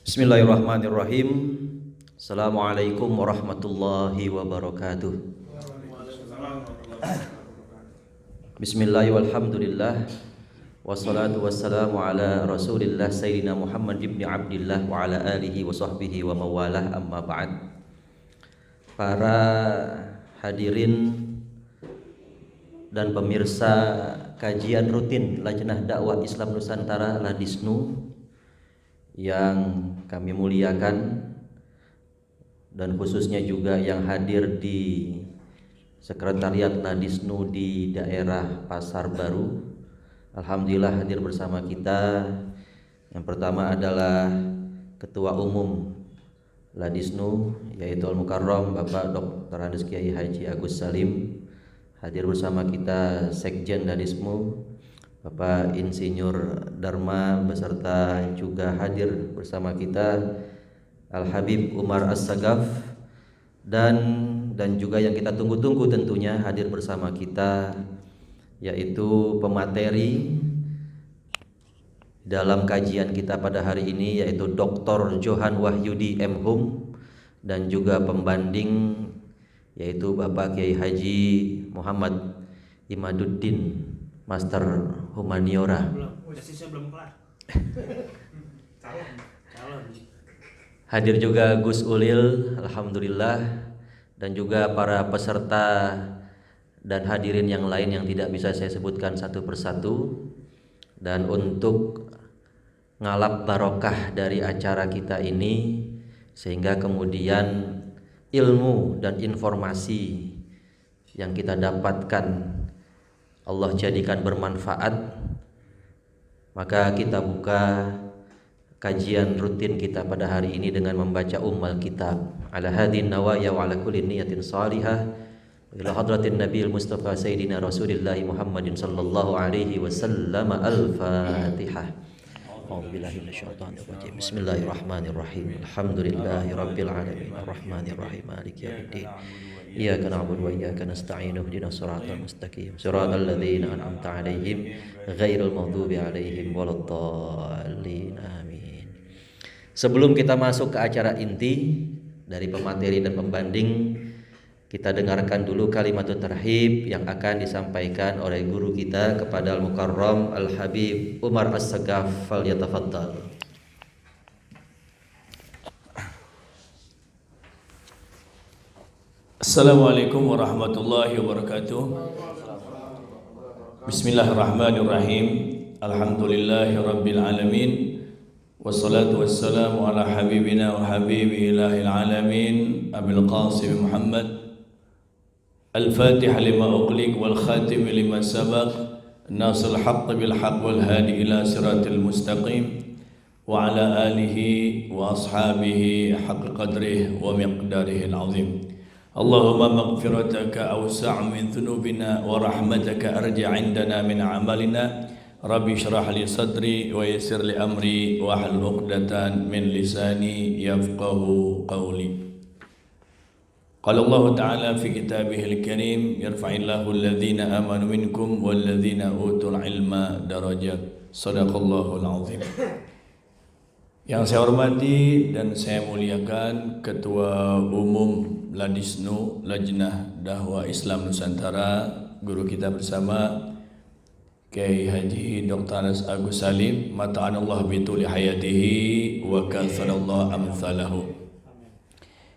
Bismillahirrahmanirrahim. Assalamualaikum warahmatullahi wabarakatuh. Bismillah walhamdulillah. Wassalatu wassalamu ala rasulillah Sayyidina Muhammad ibn Abdillah wa ala alihi wa sahbihi wa mawalah, amma ba'd. Para hadirin dan pemirsa kajian rutin Lajnah Dakwah Islam Nusantara Ladisnu yang kami muliakan, dan khususnya juga yang hadir di Sekretariat Ladisnu di daerah Pasar Baru. Alhamdulillah hadir bersama kita. Yang pertama adalah Ketua Umum Ladisnu, yaitu Al-Mukarram Bapak Dr. Andes Kiai Haji Agus Salim. Hadir bersama kita Sekjen Ladisnu Bapak Insinyur Dharma, beserta juga hadir bersama kita Al-Habib Umar As-Sagaf, dan juga yang kita tunggu-tunggu tentunya hadir bersama kita, yaitu pemateri dalam kajian kita pada hari ini, yaitu Dr. Johan Wahyudi M.Hum, dan juga pembanding yaitu Bapak Kiai Haji Muhammad Imaduddin, Master Humaniora. Belum kelar. Calon. Hadir juga Gus Ulil, alhamdulillah, dan juga para peserta dan hadirin yang lain yang tidak bisa saya sebutkan satu persatu. Dan untuk ngalap barokah dari acara kita ini, sehingga kemudian ilmu dan informasi yang kita dapatkan Allah jadikan bermanfaat, maka kita buka kajian rutin kita pada hari ini dengan membaca Ummul Kitab ala hadin nawaya wa ala kulli niyatin salihah ila hadratin nabiyil mustafa sayyidina rasulillah Muhammadin sallallahu alaihi wasallam. Al-Fatihah. A'udzubillahi minasyaitonir rajim. Bismillahirrahmanirrahim. Alhamdulillahi rabbil alamin arrahmanir rahim maliki yaumiddin. Iyyaka na'budu wa iyyaka nasta'in ihdinas siratal mustaqim siratal ladzina an'amta 'alaihim ghairil maghdubi 'alaihim waladdallin. Amin. Sebelum kita masuk ke acara inti dari pemateri dan pembanding, kita dengarkan dulu kalimatut tarhib yang akan disampaikan oleh guru kita kepada Al-Mukarram Al-Habib Umar As-Sagaf. Falyatafaddal. Assalamualaikum warahmatullahi wabarakatuh. Bismillahirrahmanirrahim. Alhamdulillahi rabbil alamin. Wassalatu wassalamu ala habibina wa habibi ilahil alamin Abil Qasim Muhammad Al-Fatih lima uqliq wal khatim lima sabaq Nasir haqq bil haqq wal hadi ila siratil mustaqim wa ala alihi wa ashabihi haqq qadrihi wa miqdarihi al-azim. Allahumma maghfirataka awsa' min dhunubina wa rahmataka arja' indana min amalina. Rabbi syrah li sadri wa yassir li amri wa hlul 'uqdatan min lisani yafqahu qawli. Qala Allah Ta'ala fi kitabihil karim, yarfa'illahu alladhina amanu minkum walladhina utul ilma darajat. Shadaqallahul azim. Yang saya hormati dan saya muliakan Ketua Umum Ladisnu Lajnah Dakwah Islam Nusantara, guru kita bersama Kiai Haji Dr. Andes Agus Salim, mata'anallah bituli hayatihi wa kathanallah amthalahu.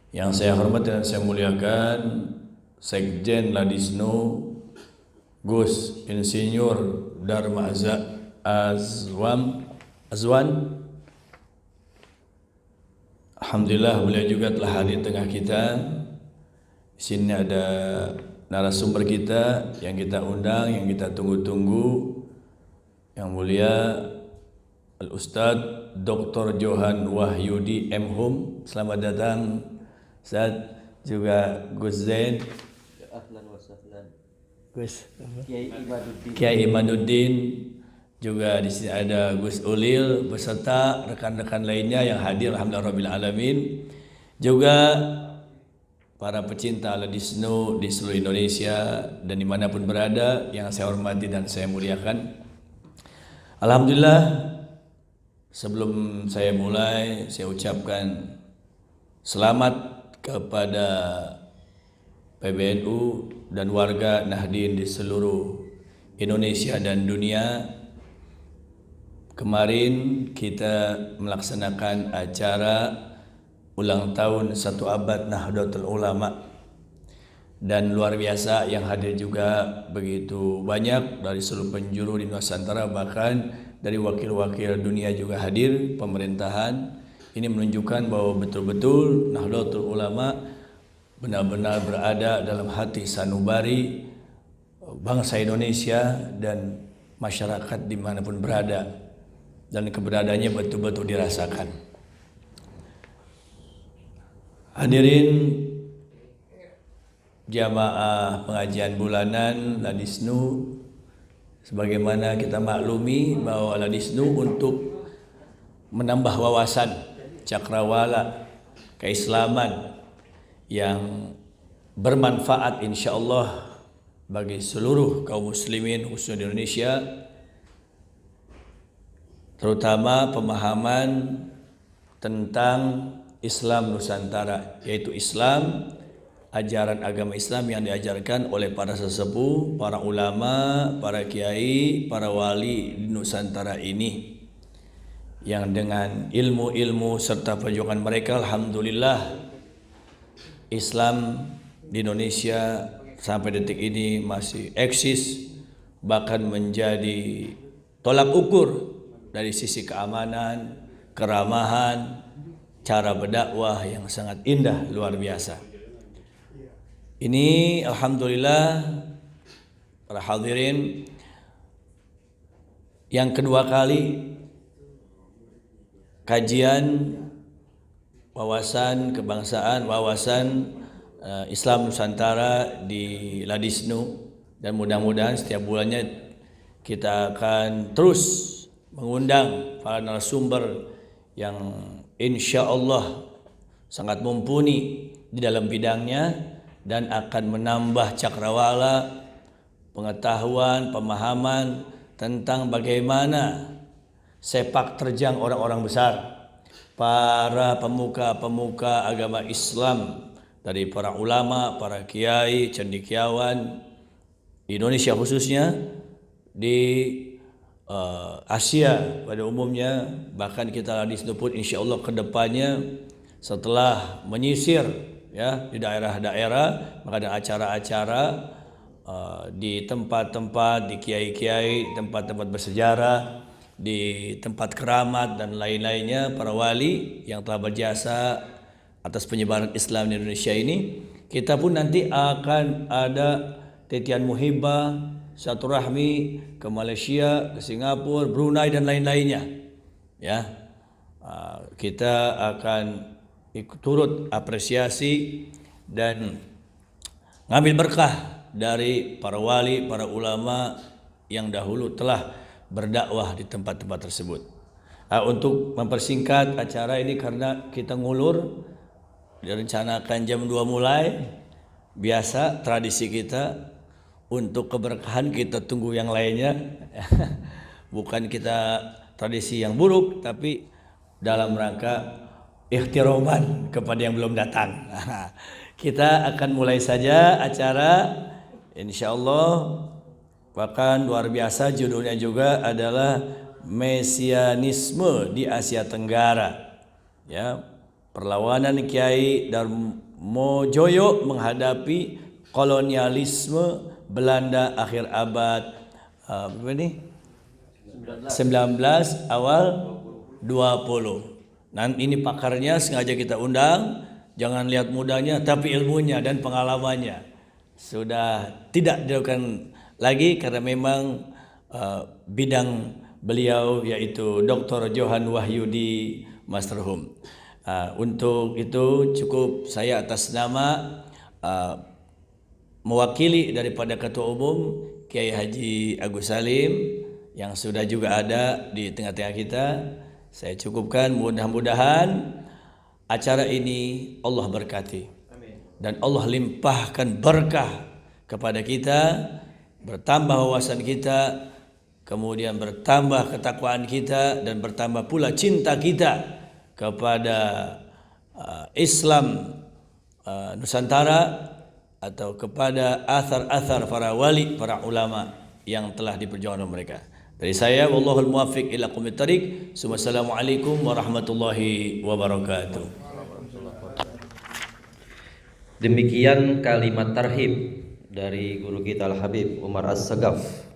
Yang saya hormati dan saya muliakan Sekjen Ladisnu Gus Insinyur Dharma Azwan. Alhamdulillah beliau juga telah hadir di tengah kita. Di sini ada narasumber kita yang kita undang, yang kita tunggu-tunggu, yang mulia Al-Ustadz Dr. Johan Wahyudi M.Hum. Selamat datang Ustaz. Juga Gus Zain, Ahlan wa sahlan. Gus Kiai Imaduddin. Juga di sini ada Gus Ulil beserta rekan-rekan lainnya yang hadir, alhamdulillah rabbil alamin. Juga para pecinta Ladisnu di seluruh Indonesia dan dimanapun berada yang saya hormati dan saya muliakan. Alhamdulillah Sebelum saya mulai, saya ucapkan selamat kepada PBNU dan warga Nahdien di seluruh Indonesia dan dunia. Kemarin kita melaksanakan acara ulang tahun 1 abad Nahdlatul Ulama, dan luar biasa yang hadir juga begitu banyak dari seluruh penjuru di Nusantara, bahkan dari wakil-wakil dunia juga hadir, pemerintahan. Ini menunjukkan bahwa betul-betul Nahdlatul Ulama benar-benar berada dalam hati sanubari bangsa Indonesia dan masyarakat dimanapun berada, dan keberadaannya betul-betul dirasakan. Hadirin jamaah pengajian bulanan Ladisnu, sebagaimana kita maklumi bahwa Ladisnu untuk menambah wawasan cakrawala keislaman yang bermanfaat insyaallah bagi seluruh kaum muslimin khususnya di Indonesia, terutama pemahaman tentang Islam Nusantara, yaitu Islam, ajaran agama Islam yang diajarkan oleh para sesepuh, para ulama, para kiai, para wali di Nusantara ini, yang dengan ilmu-ilmu serta perjuangan mereka, alhamdulillah Islam di Indonesia sampai detik ini masih eksis, bahkan menjadi tolak ukur dari sisi keamanan, keramahan, cara berdakwah yang sangat indah, luar biasa. Ini alhamdulillah para hadirin yang kedua kali kajian wawasan kebangsaan, wawasan Islam Nusantara di Ladisnu, dan mudah-mudahan setiap bulannya kita akan terus mengundang para narasumber yang insya Allah sangat mumpuni di dalam bidangnya dan akan menambah cakrawala, pengetahuan, pemahaman tentang bagaimana sepak terjang orang-orang besar, para pemuka-pemuka agama Islam, dari para ulama, para kiai, cendekiawan di Indonesia khususnya, di Asia pada umumnya, bahkan kita di situ pun insya Allah kedepannya setelah menyisir ya di daerah-daerah, maka ada acara-acara di tempat-tempat, di kiai-kiai, tempat-tempat bersejarah, di tempat keramat dan lain-lainnya, para wali yang telah berjasa atas penyebaran Islam di Indonesia ini. Kita pun nanti akan ada titian muhibah, satu rahmi ke Malaysia, ke Singapura, Brunei dan lain-lainnya. Ya, kita akan turut apresiasi dan ngambil berkah dari para wali, para ulama yang dahulu telah berdakwah di tempat-tempat tersebut. Untuk mempersingkat acara ini karena kita ngulur, direncanakan jam 2 mulai. Biasa tradisi kita, untuk keberkahan kita tunggu yang lainnya. Bukan kita tradisi yang buruk, tapi dalam rangka ikhtiroman kepada yang belum datang. Kita akan mulai saja acara insyaallah. Bahkan luar biasa, judulnya juga adalah Mesianisme di Asia Tenggara. Ya, perlawanan Kiai Darmojoyo menghadapi kolonialisme Belanda akhir abad 19 awal 20. Nanti ini pakarnya sengaja kita undang, jangan lihat mudanya tapi ilmunya dan pengalamannya sudah tidak dilakukan lagi, karena memang bidang beliau yaitu Dr. Johan Wahyudi Masterhum. Untuk itu cukup saya atas nama mewakili daripada Ketua Umum Kiai Haji Agus Salim yang sudah juga ada di tengah-tengah kita, saya cukupkan. Mudah-mudahan acara ini Allah berkati dan Allah limpahkan berkah kepada kita, bertambah wawasan kita, kemudian bertambah ketakwaan kita dan bertambah pula cinta kita kepada Islam Nusantara atau kepada athar-athar para wali, para ulama yang telah diperjuangkan oleh mereka. Dari saya, wallahul muwaffiq ila aqwamit thariq. Wassalamualaikum warahmatullahi wabarakatuh. Demikian kalimat tarhib dari guru kita Al-Habib Umar As-Sagaf.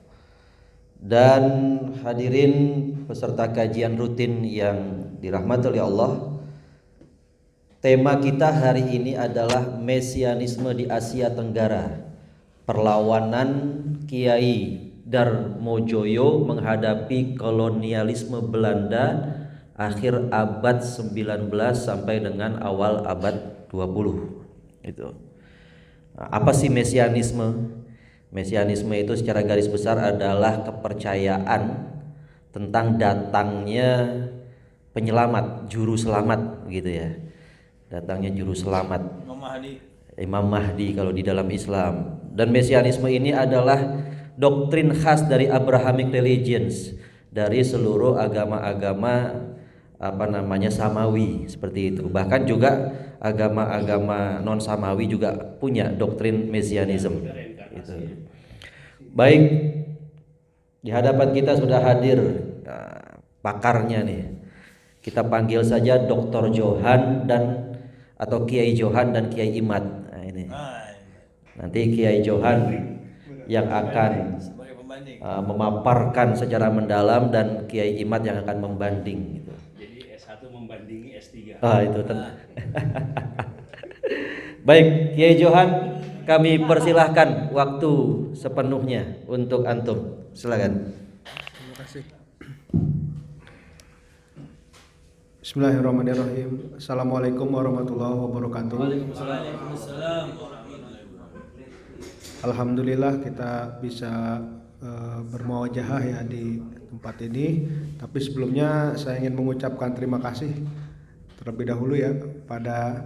Dan hadirin peserta kajian rutin yang dirahmati oleh Allah, tema kita hari ini adalah Mesianisme di Asia Tenggara, perlawanan Kiai Darmojoyo menghadapi kolonialisme Belanda akhir abad 19 sampai dengan awal abad 20. Itu. Apa sih Mesianisme? Mesianisme itu secara garis besar adalah kepercayaan tentang datangnya penyelamat, juru selamat gitu ya. Datangnya juru selamat, Imam Mahdi kalau di dalam Islam. Dan Mesianisme ini adalah doktrin khas dari Abrahamic religions, dari seluruh agama-agama Samawi seperti itu. Bahkan juga agama-agama non Samawi juga punya doktrin Mesianisme. Itu. Baik, di hadapan kita sudah hadir pakarnya nih. Kita panggil saja Dr. Johan atau Kiai Johan dan Kiai Imad. Nah, ini. Nanti Kiai Johan yang akan memaparkan secara mendalam dan Kiai Imad yang akan membanding gitu. Jadi S1 membandingi S3. Itu Baik, Kiai Johan, kami persilahkan waktu sepenuhnya untuk antum. Silakan. Terima kasih. Bismillahirrahmanirrahim. Assalamualaikum warahmatullahi wabarakatuh. Waalaikumsalam. Alhamdulillah kita bisa bermuajahah ya di tempat ini. Tapi sebelumnya saya ingin mengucapkan terima kasih terlebih dahulu ya pada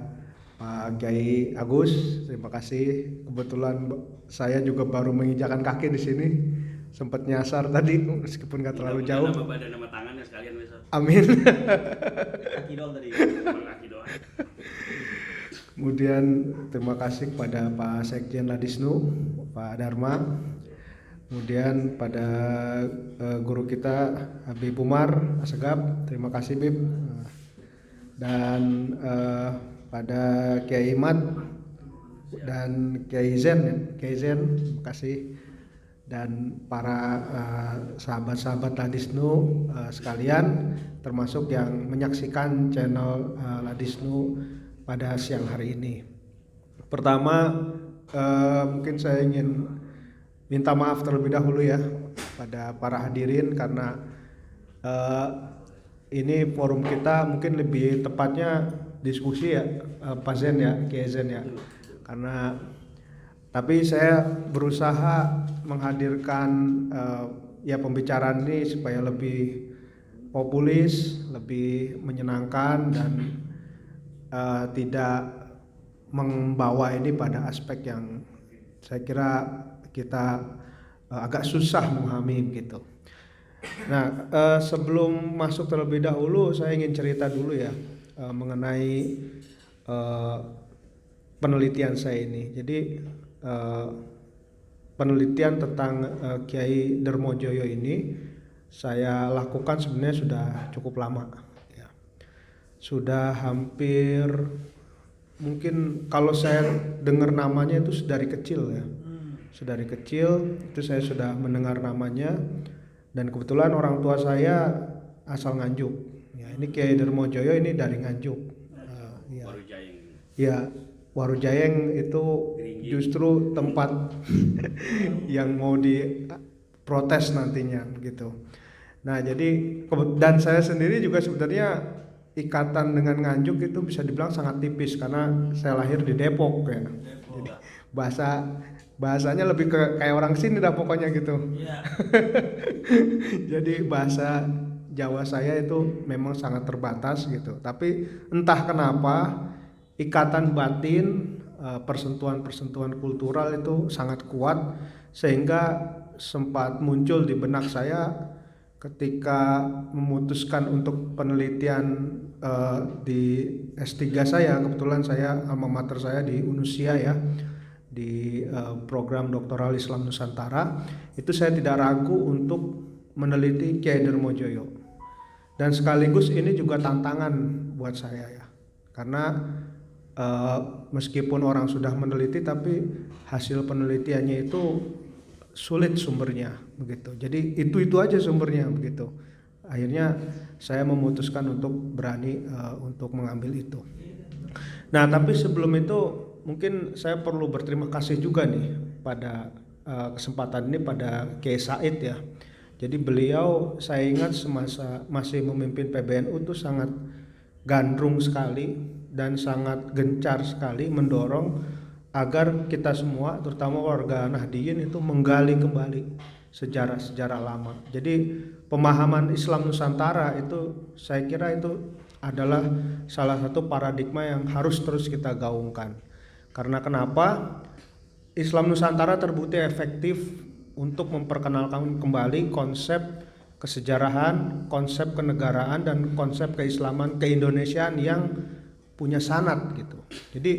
Pak Kiai Agus. Terima kasih. Kebetulan saya juga baru menginjakan kaki di sini. Sempat nyasar tadi meskipun nggak terlalu jauh. Nama badan, nama tangannya sekalian besok. Amin. Kaki doang tadi. Kaki doang. Kemudian terima kasih kepada Pak Sekjen Ladisnu, Pak Dharma. Kemudian pada guru kita Habib Umar Asegaf, terima kasih Bib. Dan pada Kiai Imad dan Kiai Zen, terima kasih. Dan para sahabat-sahabat Ladisnu sekalian, termasuk yang menyaksikan channel Ladisnu pada siang hari ini. Pertama, mungkin saya ingin minta maaf terlebih dahulu ya pada para hadirin karena ini forum kita mungkin lebih tepatnya diskusi ya, Pak Zen ya, Kiai Zen ya. Karena tapi saya berusaha menghadirkan ya pembicaraan ini supaya lebih populis, lebih menyenangkan dan tidak membawa ini pada aspek yang saya kira kita agak susah memahami gitu. Nah, sebelum masuk terlebih dahulu saya ingin cerita dulu ya mengenai penelitian saya ini. Jadi penelitian tentang Kiai Darmojoyo ini saya lakukan sebenarnya sudah cukup lama ya. Sudah hampir, mungkin kalau saya dengar namanya itu dari kecil ya. Dari kecil itu saya sudah mendengar namanya, dan kebetulan orang tua saya asal Nganjuk. Ya, ini Kiai Darmojoyo ini dari Nganjuk. Ya. Warujayeng. Ya, Warujayeng itu justru tempat yang mau diprotes nantinya gitu. Nah, jadi dan saya sendiri juga sebenarnya ikatan dengan Nganjuk itu bisa dibilang sangat tipis karena saya lahir di Depok ya. Jadi bahasanya lebih kayak orang sini dah pokoknya gitu. Yeah. Jadi bahasa Jawa saya itu memang sangat terbatas gitu. Tapi entah kenapa ikatan batin, persentuhan-persentuhan kultural itu sangat kuat sehingga sempat muncul di benak saya ketika memutuskan untuk penelitian di S3 saya. Kebetulan saya alma mater saya di Unusia ya, di program doktoral Islam Nusantara. Itu saya tidak ragu untuk meneliti Kiai Darmojoyo, dan sekaligus ini juga tantangan buat saya ya, karena meskipun orang sudah meneliti tapi hasil penelitiannya itu sulit sumbernya begitu. Jadi itu aja sumbernya begitu. Akhirnya saya memutuskan untuk berani untuk mengambil itu. Nah, tapi sebelum itu mungkin saya perlu berterima kasih juga nih pada kesempatan ini pada Kiai Said ya. Jadi beliau, saya ingat semasa masih memimpin PBNU itu sangat gandrung sekali dan sangat gencar sekali mendorong agar kita semua, terutama warga Nahdliyin, itu menggali kembali sejarah-sejarah lama. Jadi pemahaman Islam Nusantara itu saya kira itu adalah salah satu paradigma yang harus terus kita gaungkan. Karena kenapa? Islam Nusantara terbukti efektif untuk memperkenalkan kembali konsep kesejarahan, konsep kenegaraan, dan konsep keislaman, keindonesiaan yang punya sanad gitu. Jadi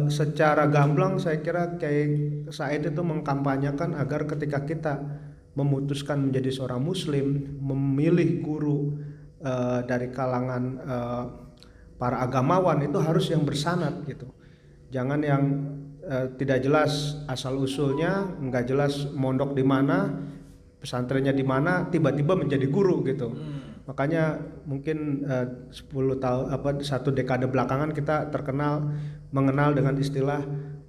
secara gamblang saya kira Kiai Said itu mengkampanyekan agar ketika kita memutuskan menjadi seorang muslim, memilih guru dari kalangan para agamawan itu harus yang bersanad gitu. Jangan yang tidak jelas asal usulnya, nggak jelas mondok di mana, pesantrennya di mana, tiba-tiba menjadi guru gitu. Makanya mungkin 10 tahun satu dekade belakangan kita mengenal dengan istilah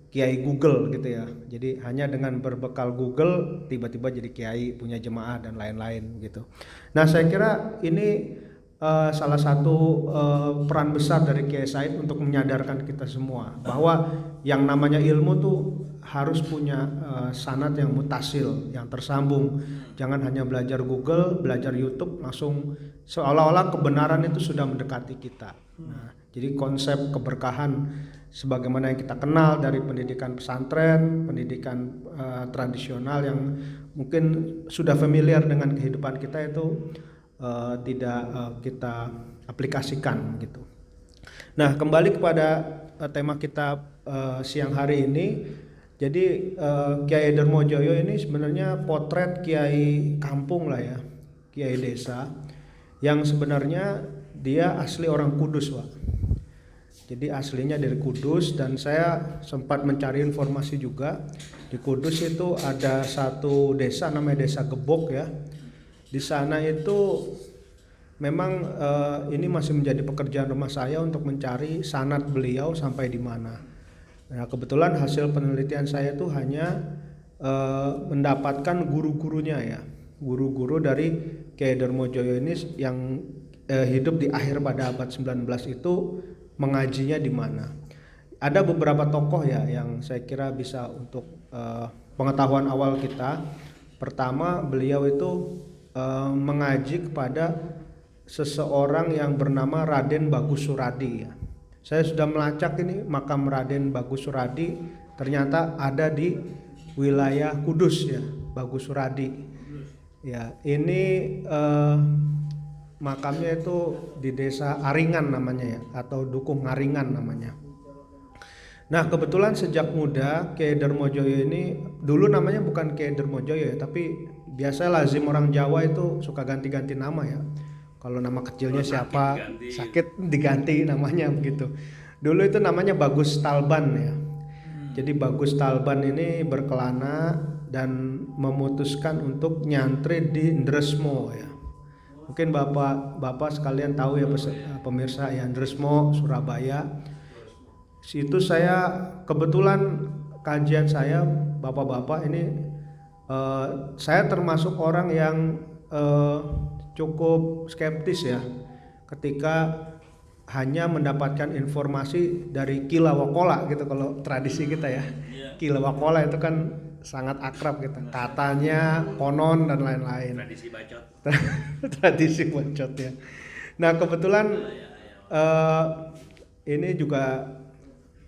kiai Google gitu ya. Jadi hanya dengan berbekal Google tiba-tiba jadi kiai, punya jemaah dan lain-lain gitu. Nah, saya kira ini salah satu peran besar dari Kiai Said untuk menyadarkan kita semua bahwa yang namanya ilmu tuh harus punya sanad yang mutasil, yang tersambung. Jangan hanya belajar Google, belajar YouTube langsung seolah-olah kebenaran itu sudah mendekati kita. Nah, jadi konsep keberkahan sebagaimana yang kita kenal dari pendidikan pesantren, pendidikan tradisional yang mungkin sudah familiar dengan kehidupan kita itu tidak kita aplikasikan gitu. Nah, kembali kepada tema kita siang hari ini. Jadi Kiai Darmojoyo ini sebenarnya potret kiai kampung lah ya, kiai desa yang sebenarnya dia asli orang Kudus, Pak. Jadi aslinya dari Kudus, dan saya sempat mencari informasi juga di Kudus itu ada satu desa namanya Desa Gebok ya. Di sana itu memang ini masih menjadi pekerjaan rumah saya untuk mencari sanad beliau sampai di mana. Nah, kebetulan hasil penelitian saya itu hanya mendapatkan guru-gurunya ya, guru-guru dari Kiai Darmojoyo ini yang hidup di akhir pada abad 19 itu mengajinya di mana. Ada beberapa tokoh ya yang saya kira bisa untuk pengetahuan awal kita. Pertama, beliau itu mengaji kepada seseorang yang bernama Raden Bagus Suradi ya. Saya sudah melacak ini makam Raden Bagus Suradi, ternyata ada di wilayah Kudus ya, Bagus Suradi. Ya, ini makamnya itu di desa Aringan namanya ya, atau Dukuh Ngaringan namanya. Nah, kebetulan sejak muda Kiai Darmojoyo ini dulu namanya bukan Kiai Darmojoyo ya, tapi biasa lazim orang Jawa itu suka ganti-ganti nama ya. Kalau nama kecilnya siapa, sakit diganti namanya begitu. Dulu itu namanya Bagus Talban ya. Jadi Bagus Talban ini berkelana dan memutuskan untuk nyantri di Ndresmo ya. Mungkin bapak sekalian tahu ya pemirsa ya, Ndresmo Surabaya. Situ saya kebetulan kajian saya bapak-bapak ini saya termasuk orang yang cukup skeptis ya ketika hanya mendapatkan informasi dari Kilawakola gitu kalau tradisi kita ya. Kilawakola itu kan sangat akrab gitu, katanya, konon dan lain-lain. Tradisi bacot. Tradisi bacot ya. Nah, kebetulan ini juga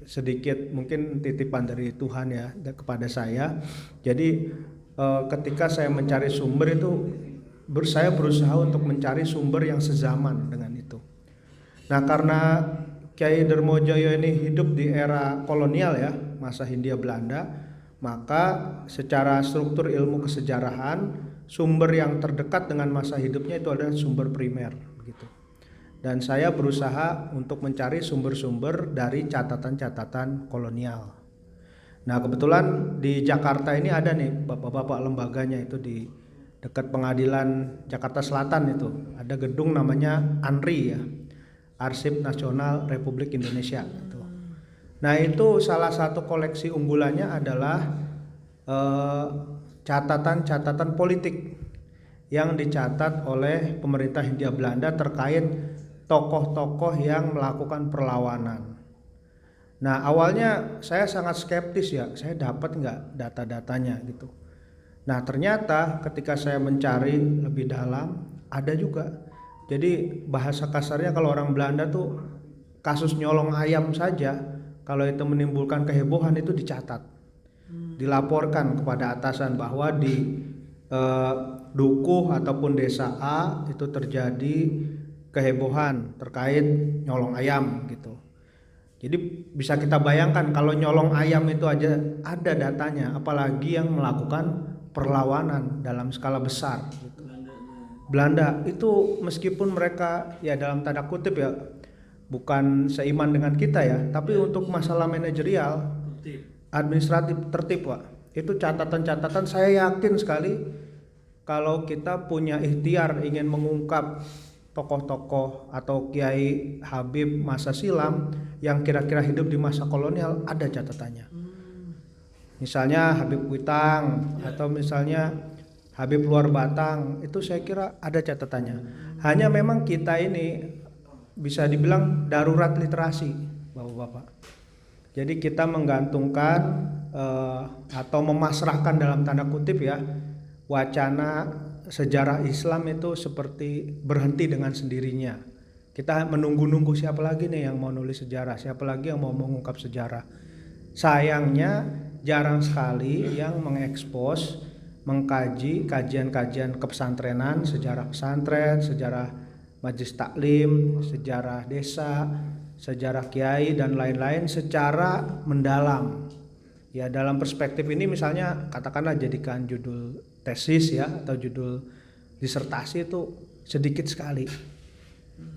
sedikit mungkin titipan dari Tuhan ya kepada saya. Jadi ketika saya mencari sumber itu saya berusaha untuk mencari sumber yang sezaman dengan itu. Nah, karena Kiai Darmojoyo ini hidup di era kolonial ya, masa Hindia Belanda, maka secara struktur ilmu kesejarahan sumber yang terdekat dengan masa hidupnya itu adalah sumber primer begitu. Dan saya berusaha untuk mencari sumber-sumber dari catatan-catatan kolonial. Nah, kebetulan di Jakarta ini ada nih bapak-bapak lembaganya itu di dekat pengadilan Jakarta Selatan itu. Ada gedung namanya ANRI ya, Arsip Nasional Republik Indonesia itu. Nah, itu salah satu koleksi unggulannya adalah catatan-catatan politik yang dicatat oleh pemerintah Hindia Belanda terkait tokoh-tokoh yang melakukan perlawanan. Nah, awalnya saya sangat skeptis ya, saya dapat nggak data-datanya gitu. Nah, ternyata ketika saya mencari lebih dalam ada juga. Jadi bahasa kasarnya kalau orang Belanda tuh kasus nyolong ayam saja, kalau itu menimbulkan kehebohan itu dicatat, dilaporkan kepada atasan bahwa di dukuh ataupun desa A itu terjadi kehebohan terkait nyolong ayam gitu. Jadi bisa kita bayangkan kalau nyolong ayam itu aja ada datanya, apalagi yang melakukan perlawanan dalam skala besar gitu. Belanda itu meskipun mereka ya dalam tanda kutip ya bukan seiman dengan kita ya, tapi untuk masalah manajerial, administratif tertib Pak. Itu catatan-catatan saya yakin sekali kalau kita punya ikhtiar ingin mengungkap tokoh-tokoh atau Kiai Habib masa silam yang kira-kira hidup di masa kolonial ada catatannya. Misalnya Habib Kuitang atau misalnya Habib Luar Batang, itu saya kira ada catatannya. Hanya memang kita ini bisa dibilang darurat literasi, Bapak-bapak. Jadi kita menggantungkan atau memasrahkan dalam tanda kutip ya wacana sejarah Islam itu seperti berhenti dengan sendirinya. Kita menunggu-nunggu siapa lagi nih yang mau nulis sejarah, siapa lagi yang mau mengungkap sejarah. Sayangnya jarang sekali yang mengekspos, mengkaji kajian-kajian kepesantrenan, sejarah pesantren, sejarah majelis taklim, sejarah desa, sejarah kiai dan lain-lain secara mendalam. Ya, dalam perspektif ini misalnya katakanlah jadikan judul tesis ya atau judul disertasi itu sedikit sekali.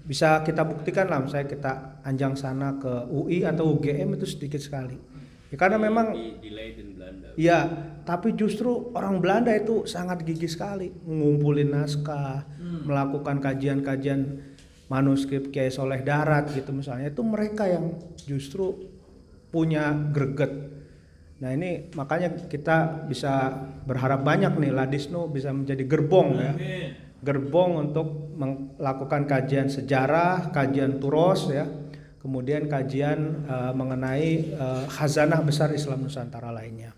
Bisa kita buktikan lah, misalnya kita anjang sana ke UI atau UGM itu sedikit sekali. Ya, karena memang ya, tapi justru orang Belanda itu sangat gigih sekali ngumpulin naskah, melakukan kajian-kajian manuskrip Kiai Soleh Darat gitu misalnya. Itu mereka yang justru punya greget. Nah, ini makanya kita bisa berharap banyak nih Ladisnu bisa menjadi gerbong ya. Gerbong untuk melakukan kajian sejarah, kajian turos ya. Kemudian kajian mengenai khazanah besar Islam Nusantara lainnya.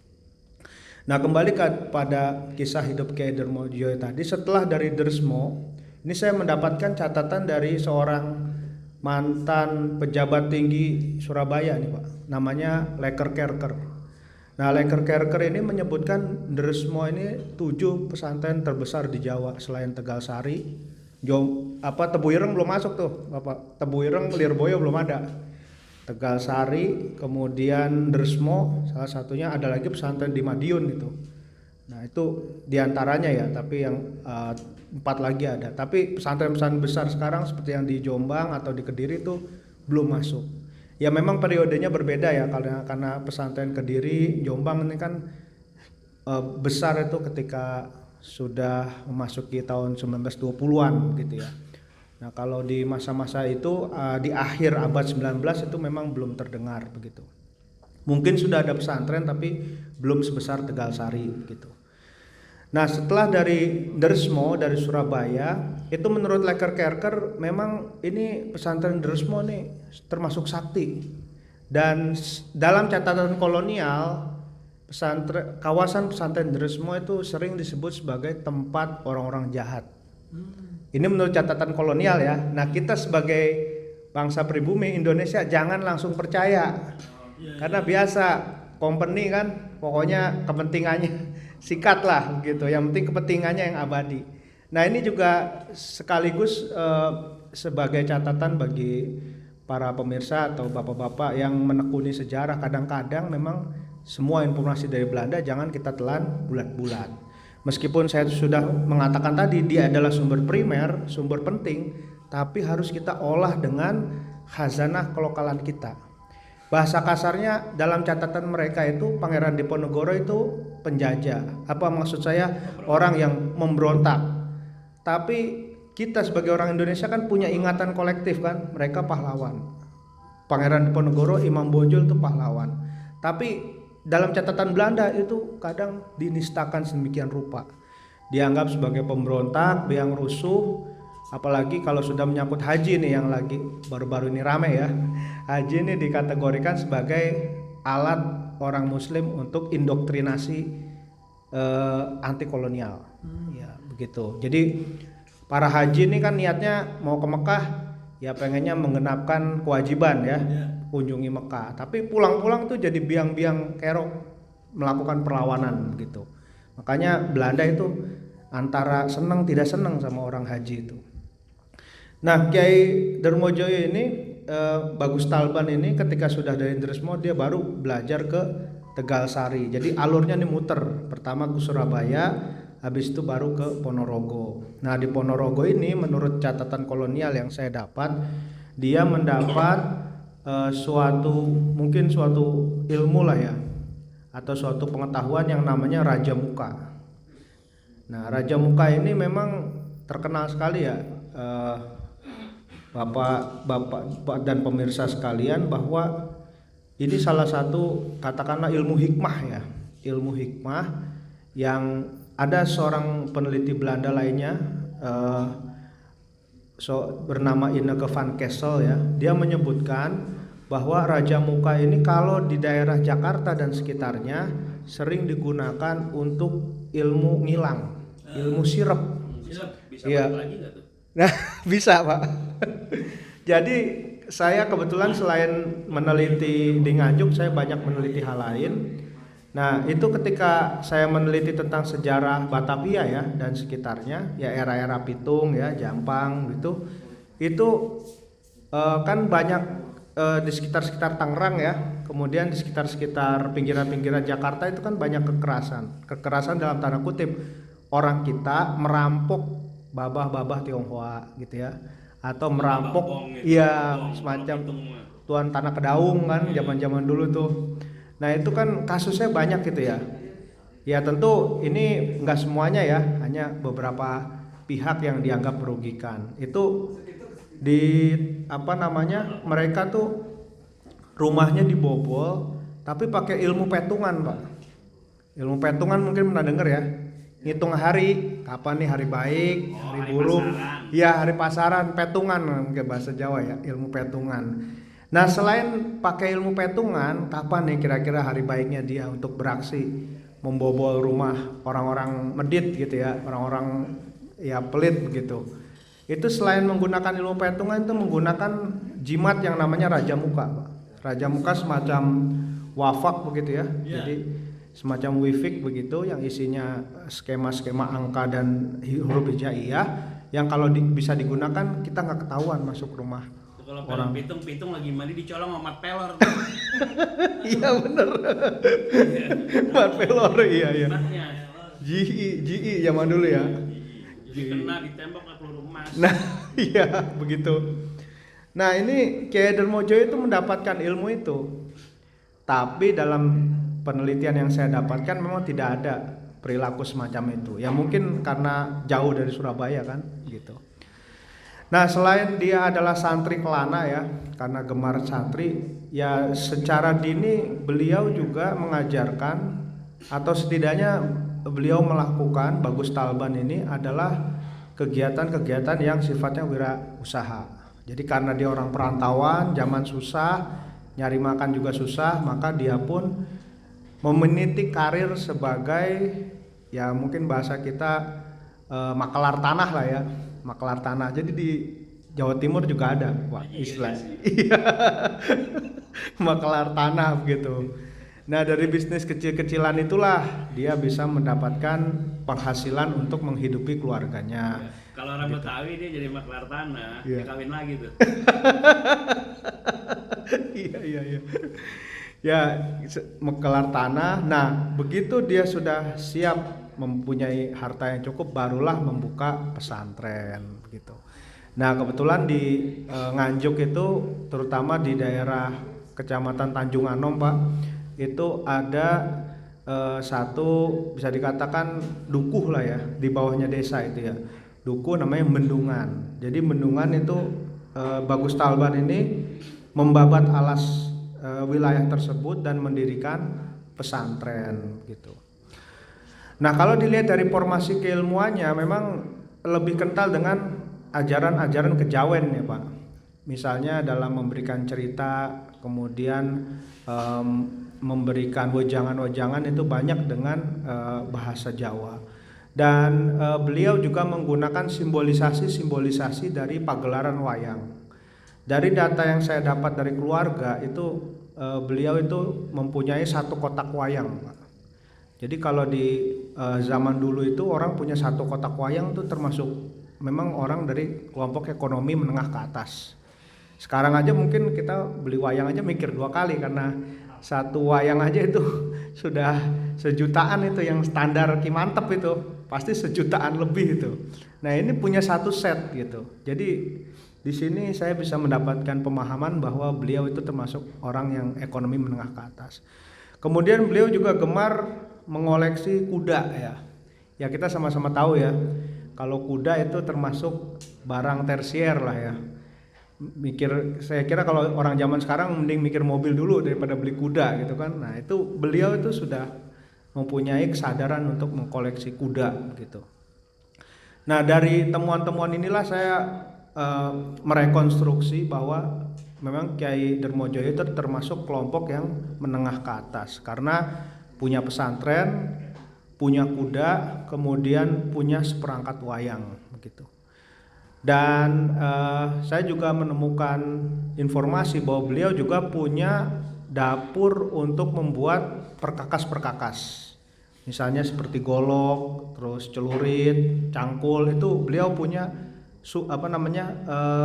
Nah, kembali kepada kisah hidup Kiai Darmojoyo tadi, setelah dari Dersmo, ini saya mendapatkan catatan dari seorang mantan pejabat tinggi Surabaya nih Pak, namanya Leker Kerker. Nah, Leker Kerker ini menyebutkan Dersmo ini 7 pesantren terbesar di Jawa selain Tegalsari. Tebu Ireng belum masuk tuh, Bapak. Tebu Ireng, Lirboyo belum ada. Tegalsari, kemudian Dersmo, salah satunya ada lagi pesantren di Madiun itu. Nah, itu diantaranya ya, tapi yang 4 lagi ada. Tapi pesantren-pesantren besar sekarang seperti yang di Jombang atau di Kediri itu belum masuk. Ya memang periodenya berbeda ya, karena pesantren Kediri, Jombang ini kan besar itu ketika sudah memasuki tahun 1920-an gitu ya. Nah, kalau di masa-masa itu di akhir abad 19 itu memang belum terdengar begitu. Mungkin sudah ada pesantren tapi belum sebesar Tegalsari gitu. Nah, setelah dari Dersmo dari Surabaya, itu menurut Leker Kerker memang ini pesantren Dersmo nih termasuk sakti. Dan dalam catatan kolonial, kawasan pesantren Dersmo itu sering disebut sebagai tempat orang-orang jahat. Ini menurut catatan kolonial ya. Nah, kita sebagai bangsa pribumi Indonesia jangan langsung percaya. Karena biasa company kan pokoknya kepentingannya Singkat lah gitu. Yang penting kepentingannya yang abadi. Nah ini juga sekaligus sebagai catatan bagi para pemirsa atau bapak-bapak yang menekuni sejarah. Kadang-kadang memang semua informasi dari Belanda jangan kita telan bulat-bulat. Meskipun saya sudah mengatakan tadi dia adalah sumber primer, sumber penting, tapi harus kita olah dengan khazanah kelokalan kita. Bahasa kasarnya dalam catatan mereka itu Pangeran Diponegoro itu penjajah. Apa maksud saya? Orang yang memberontak. Tapi kita sebagai orang Indonesia kan punya ingatan kolektif kan, mereka pahlawan. Pangeran Diponegoro, Imam Bonjol itu pahlawan. Tapi dalam catatan Belanda itu kadang dinistakan sedemikian rupa. Dianggap sebagai pemberontak, biang rusuh, apalagi kalau sudah menyangkut haji nih yang lagi baru-baru ini rame ya. Haji ini dikategorikan sebagai alat orang muslim untuk indoktrinasi anti kolonial. Ya, begitu. Jadi para haji ini kan niatnya mau ke Mekah ya pengennya menggenapkan kewajiban ya, kunjungi Mekah. Tapi pulang-pulang tuh jadi biang-biang kerok melakukan perlawanan gitu. Makanya Belanda itu antara senang tidak senang sama orang haji itu. Nah, Kiai Darmojoyo ini Bagus Talban ini ketika sudah dari Indresmo dia baru belajar ke Tegal Sari. Jadi alurnya nih muter. Pertama ke Surabaya, habis itu baru ke Ponorogo. Nah, di Ponorogo ini menurut catatan kolonial yang saya dapat, dia mendapat suatu ilmu lah ya, atau suatu pengetahuan yang namanya Raja Muka. Nah, Raja Muka ini memang terkenal sekali ya, Bapak dan pemirsa sekalian, bahwa ini salah satu katakanlah ilmu hikmah ya, ilmu hikmah yang ada seorang peneliti Belanda lainnya bernama Ineke van Kessel ya, dia menyebutkan bahwa Raja Muka ini kalau di daerah Jakarta dan sekitarnya sering digunakan untuk ilmu ngilang, ilmu sirep. Bisa Iya. lagi nggak tuh? Nah, bisa Pak. Jadi saya kebetulan selain meneliti di Nganjuk, saya banyak meneliti hal lain. Nah, itu ketika saya meneliti tentang sejarah Batavia ya dan sekitarnya, ya era-era Pitung ya, Jampang gitu. Itu kan banyak di sekitar-sekitar Tangerang ya. Kemudian di sekitar-sekitar pinggiran-pinggiran Jakarta itu kan banyak kekerasan. Kekerasan dalam tanda kutip, orang kita merampok babah-babah Tionghoa gitu ya, atau merampok iya semacam tuan tanah Kedaung kan zaman-zaman dulu tuh. Nah, itu kan kasusnya banyak gitu ya. Ya tentu ini enggak semuanya ya, hanya beberapa pihak yang dianggap merugikan. Itu di mereka tuh rumahnya dibobol tapi pakai ilmu petungan, Pak. Ilmu petungan mungkin pernah dengar ya. Ngitung hari, kapan nih hari baik, hari buruk. Iya, hari pasaran, petungan mungkin bahasa Jawa ya, ilmu petungan. Nah, selain pakai ilmu petungan, kapan nih kira-kira hari baiknya dia untuk beraksi membobol rumah orang-orang medit gitu ya, orang-orang ya pelit begitu. Itu selain menggunakan ilmu petungan, itu menggunakan jimat yang namanya Raja Muka, Pak. Raja Muka semacam wafak begitu ya. Jadi semacam wifik begitu yang isinya skema-skema angka dan huruf hijaiyah yang kalau bisa digunakan kita nggak ketahuan masuk rumah. Kalau Orang. pitung lagi mandi dicolong sama Mat Pelor. Iya bener. Mat Pelor iya. Matnya. GI zaman dulu ya. Kena ditembak ke peluru emas. Nah iya begitu. Nah ini Kiai Darmojoyo itu mendapatkan ilmu itu, tapi dalam penelitian yang saya dapatkan memang tidak ada perilaku semacam itu. Ya mungkin karena jauh dari Surabaya kan gitu. Nah, selain dia adalah santri Kelana ya, karena gemar santri, ya secara dini beliau juga mengajarkan atau setidaknya beliau melakukan, Bagus Talban ini adalah kegiatan-kegiatan yang sifatnya wirausaha. Jadi karena dia orang perantauan, zaman susah, nyari makan juga susah, maka dia pun memeniti karir sebagai ya mungkin bahasa kita makelar tanah lah ya, makelar tanah. Jadi di Jawa Timur juga ada istilah iya makelar tanah begitu. Nah, dari bisnis kecil-kecilan itulah dia bisa mendapatkan penghasilan untuk menghidupi keluarganya. Kalau orang Betawi dia jadi maklar tanah, Iya. dia kawin lagi tuh. Iya. Ya, mengkelar tanah. Nah, begitu dia sudah siap mempunyai harta yang cukup, barulah membuka pesantren gitu. Nah, kebetulan di Nganjuk itu, terutama di daerah Kecamatan Tanjung Anom, Pak, itu ada satu bisa dikatakan dukuh lah ya, di bawahnya desa itu ya. Dukuh namanya Bendungan. Jadi Bendungan itu Bagus Talban ini membabat alas wilayah tersebut dan mendirikan pesantren gitu. Nah, kalau dilihat dari formasi keilmuannya memang lebih kental dengan ajaran-ajaran kejawen ya Pak. Misalnya dalam memberikan cerita, kemudian memberikan wejangan-wejangan itu banyak dengan bahasa Jawa. Dan beliau juga menggunakan simbolisasi-simbolisasi dari pagelaran wayang. Dari data yang saya dapat dari keluarga itu beliau itu mempunyai satu kotak wayang, Pak. Jadi kalau di zaman dulu itu orang punya satu kotak wayang itu termasuk memang orang dari kelompok ekonomi menengah ke atas. Sekarang aja mungkin kita beli wayang aja mikir 2 kali karena satu wayang aja itu sudah sejutaan, itu yang standar Ki Mantep itu pasti sejutaan lebih itu. Nah, ini punya satu set gitu. Jadi di sini saya bisa mendapatkan pemahaman bahwa beliau itu termasuk orang yang ekonomi menengah ke atas. Kemudian beliau juga gemar mengoleksi kuda ya. Ya kita sama-sama tahu ya, kalau kuda itu termasuk barang tersier lah ya. Saya kira kalau orang zaman sekarang mending mikir mobil dulu daripada beli kuda gitu kan. Nah, itu beliau itu sudah mempunyai kesadaran untuk mengkoleksi kuda gitu. Nah, dari temuan-temuan inilah saya merekonstruksi bahwa memang Kiai Darmojoyo itu termasuk kelompok yang menengah ke atas karena punya pesantren, punya kuda, kemudian punya seperangkat wayang begitu. Dan saya juga menemukan informasi bahwa beliau juga punya dapur untuk membuat perkakas-perkakas. Misalnya seperti golok, terus celurit, cangkul, itu beliau punya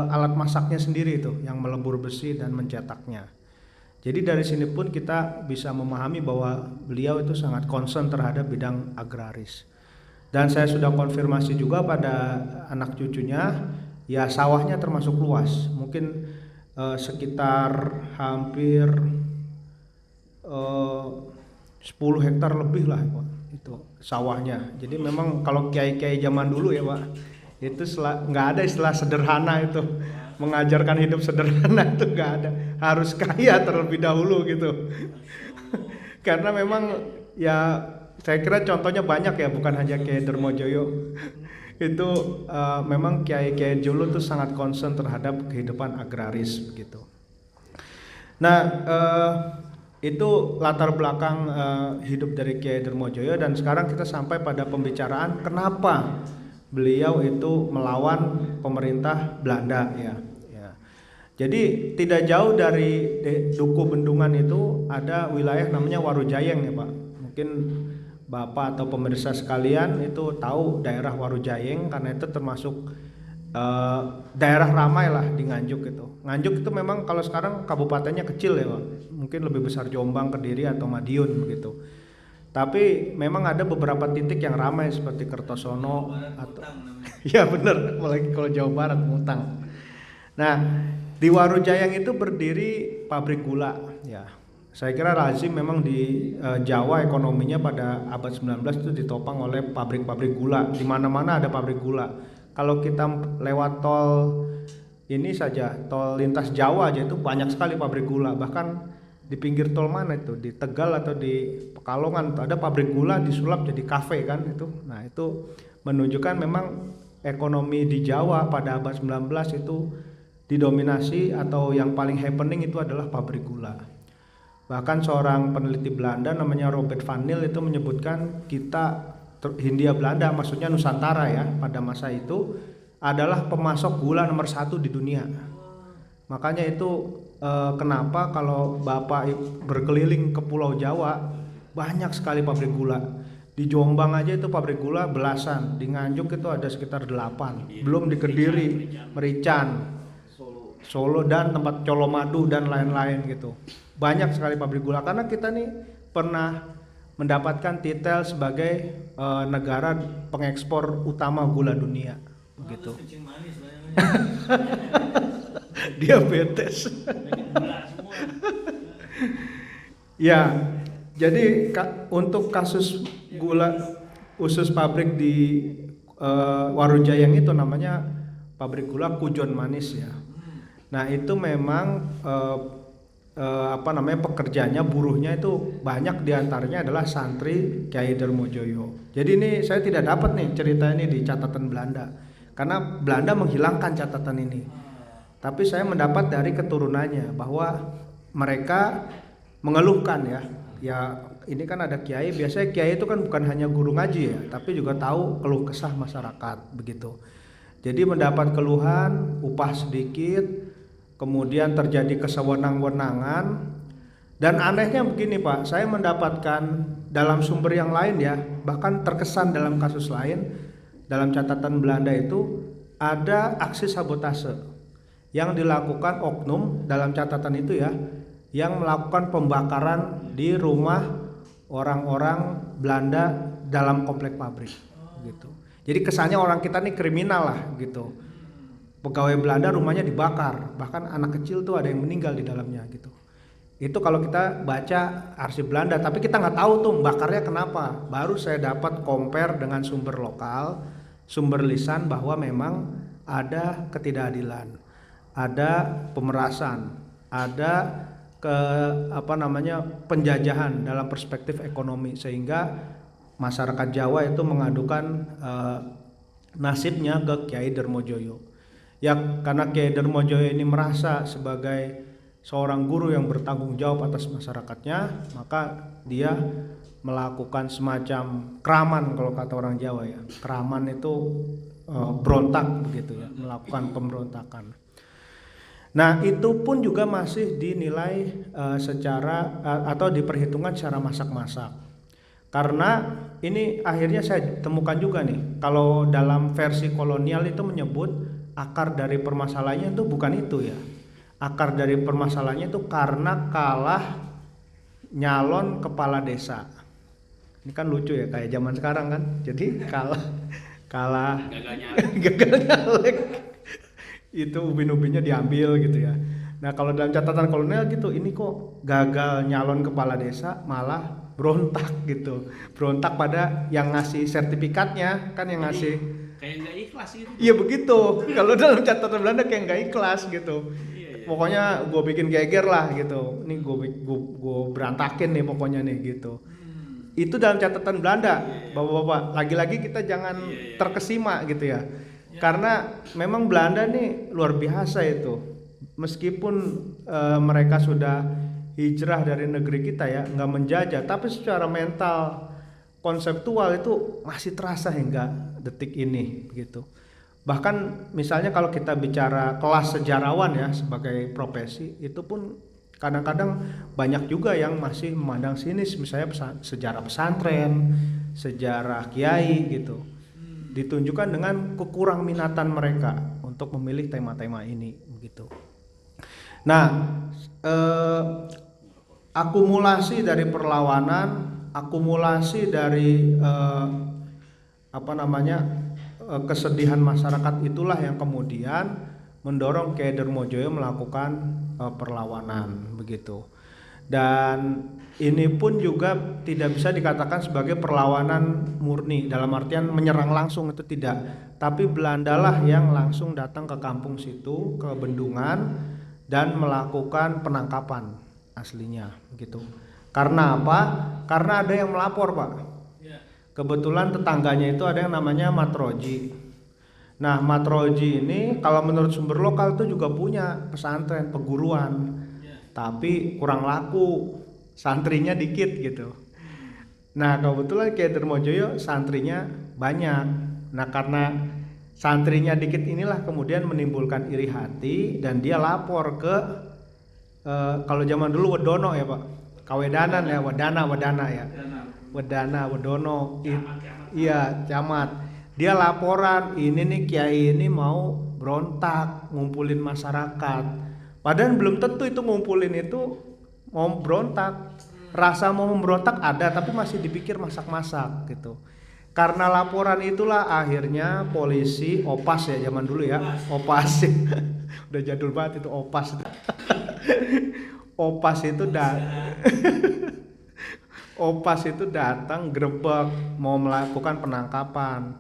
alat masaknya sendiri itu yang melebur besi dan mencetaknya. Jadi dari sini pun kita bisa memahami bahwa beliau itu sangat concern terhadap bidang agraris. Dan saya sudah konfirmasi juga pada anak cucunya, ya sawahnya termasuk luas, mungkin sekitar hampir 10 hektar lebih lah Pak, itu sawahnya. Jadi memang kalau kiai-kiai zaman dulu ya Pak, itu nggak ada istilah sederhana itu, mengajarkan hidup sederhana itu nggak ada, harus kaya terlebih dahulu gitu. Karena memang ya saya kira contohnya banyak ya, bukan hanya Kiai Darmojoyo. Itu memang kiai-kiai dulu tuh sangat concern terhadap kehidupan agraris begitu. Nah, itu latar belakang hidup dari Kiai Darmojoyo, dan sekarang kita sampai pada pembicaraan kenapa beliau itu melawan pemerintah Belanda ya. Jadi tidak jauh dari Dukuh Bendungan itu ada wilayah namanya Warujayeng ya Pak. Mungkin Bapak atau pemirsa sekalian itu tahu daerah Warujayeng karena itu termasuk daerah ramai lah di Nganjuk itu. Nganjuk itu memang kalau sekarang kabupatennya kecil ya Pak. Mungkin lebih besar Jombang, Kediri atau Madiun begitu. Tapi memang ada beberapa titik yang ramai seperti Kertosono atau ya benar, apalagi kalau Jawa Barat Mutang. Nah, di Warujayeng itu berdiri pabrik gula ya. Saya kira lazim memang di Jawa ekonominya pada abad 19 itu ditopang oleh pabrik-pabrik gula. Di mana-mana ada pabrik gula. Kalau kita lewat tol ini saja, tol lintas Jawa aja itu banyak sekali pabrik gula. Bahkan di pinggir tol mana itu, di Tegal atau di Pekalongan ada pabrik gula disulap jadi kafe kan itu. Nah, itu menunjukkan memang ekonomi di Jawa pada abad 19 itu didominasi atau yang paling happening itu adalah pabrik gula. Bahkan seorang peneliti Belanda namanya Robert van Niel itu menyebutkan kita Hindia Belanda, maksudnya Nusantara ya, pada masa itu adalah pemasok gula nomor 1 di dunia. Makanya itu kenapa kalau Bapak berkeliling ke Pulau Jawa banyak sekali pabrik gula. Di Jombang aja itu pabrik gula belasan, di Nganjuk itu ada sekitar 8, belum di Kediri, Merican, Solo dan tempat Colomadu dan lain-lain gitu. Banyak sekali pabrik gula karena kita nih pernah mendapatkan titel sebagai negara pengekspor utama gula dunia begitu. Diabetes. Ya, jadi untuk kasus gula usus pabrik di Warujayang itu namanya pabrik gula Kujon Manis ya. Nah itu memang pekerjanya, buruhnya itu banyak diantaranya adalah santri Kiai Darmojoyo. Jadi ini saya tidak dapat nih cerita ini di catatan Belanda karena Belanda menghilangkan catatan ini. Tapi saya mendapat dari keturunannya bahwa mereka mengeluhkan ya ini kan ada kiai, biasanya kiai itu kan bukan hanya guru ngaji ya, tapi juga tahu keluh kesah masyarakat begitu. Jadi mendapat keluhan, upah sedikit, kemudian terjadi kesewenang-wenangan, dan anehnya begini Pak, saya mendapatkan dalam sumber yang lain ya, bahkan terkesan dalam kasus lain, dalam catatan Belanda itu ada aksi sabotase yang dilakukan oknum dalam catatan itu ya, yang melakukan pembakaran di rumah orang-orang Belanda dalam komplek pabrik gitu. Jadi kesannya orang kita nih kriminal lah gitu. Pegawai Belanda rumahnya dibakar, bahkan anak kecil tuh ada yang meninggal di dalamnya gitu. Itu kalau kita baca arsip Belanda, tapi kita nggak tahu tuh bakarnya kenapa. Baru saya dapat compare dengan sumber lokal, sumber lisan bahwa memang ada ketidakadilan, ada pemerasan, ada penjajahan dalam perspektif ekonomi, sehingga masyarakat Jawa itu mengadukan nasibnya ke Kiai Darmojoyo. Ya karena Kiai Darmojoyo ini merasa sebagai seorang guru yang bertanggung jawab atas masyarakatnya, maka dia melakukan semacam keraman kalau kata orang Jawa ya. Keraman itu berontak begitu ya, melakukan pemberontakan. Nah itu pun juga masih dinilai secara atau diperhitungkan secara masak-masak. Karena ini akhirnya saya temukan juga nih, kalau dalam versi kolonial itu menyebut akar dari permasalahannya itu bukan itu ya. Akar dari permasalahannya itu karena kalah nyalon kepala desa. Ini kan lucu ya kayak zaman sekarang kan. Jadi kalah gagal nyalek. Itu ubin-ubinnya diambil gitu ya. Nah kalau dalam catatan kolonial gitu, ini kok gagal nyalon kepala desa malah berontak gitu, berontak pada yang ngasih sertifikatnya kan, yang ngasih kayak nggak ikhlas gitu. Iya begitu. Kalau dalam catatan Belanda kayak nggak ikhlas gitu. Iya. Pokoknya gue bikin geger lah gitu. Ini gue berantakin nih pokoknya nih gitu. Itu dalam catatan Belanda, bapak-bapak. Lagi-lagi kita jangan terkesima gitu ya. Karena memang Belanda nih luar biasa itu. Meskipun mereka sudah hijrah dari negeri kita ya, nggak menjajah, tapi secara mental, konseptual itu masih terasa hingga detik ini gitu. Bahkan misalnya kalau kita bicara kelas sejarawan ya sebagai profesi, itu pun kadang-kadang banyak juga yang masih memandang sinis, misalnya sejarah pesantren, sejarah kiai gitu. Ditunjukkan dengan kekurang minatan mereka untuk memilih tema-tema ini begitu. Nah, akumulasi dari perlawanan, akumulasi dari kesedihan masyarakat itulah yang kemudian mendorong Kiai Darmojoyo melakukan perlawanan begitu. Dan ini pun juga tidak bisa dikatakan sebagai perlawanan murni dalam artian menyerang langsung, itu tidak, tapi Belanda lah yang langsung datang ke kampung situ, ke bendungan, dan melakukan penangkapan aslinya gitu. Karena apa? Karena ada yang melapor Pak. Kebetulan tetangganya itu ada yang namanya Matroji. Nah Matroji ini kalau menurut sumber lokal itu juga punya pesantren peguruan, tapi kurang laku, santrinya dikit gitu. Nah kebetulan Kiai Darmojoyo santrinya banyak. Nah karena santrinya dikit inilah kemudian menimbulkan iri hati dan dia lapor ke kalau zaman dulu wedono ya Pak, kawedanan ya, wedana ya, wedono, iya camat. Dia laporan ini nih kiai ini mau berontak, ngumpulin masyarakat. Padahal belum tentu itu ngumpulin itu mau berontak. Rasa mau memberontak ada, tapi masih dipikir masak-masak gitu. Karena laporan itulah akhirnya polisi, Opas ya zaman dulu ya, Opas. Udah jadul banget itu Opas. Opas itu datang grebek mau melakukan penangkapan.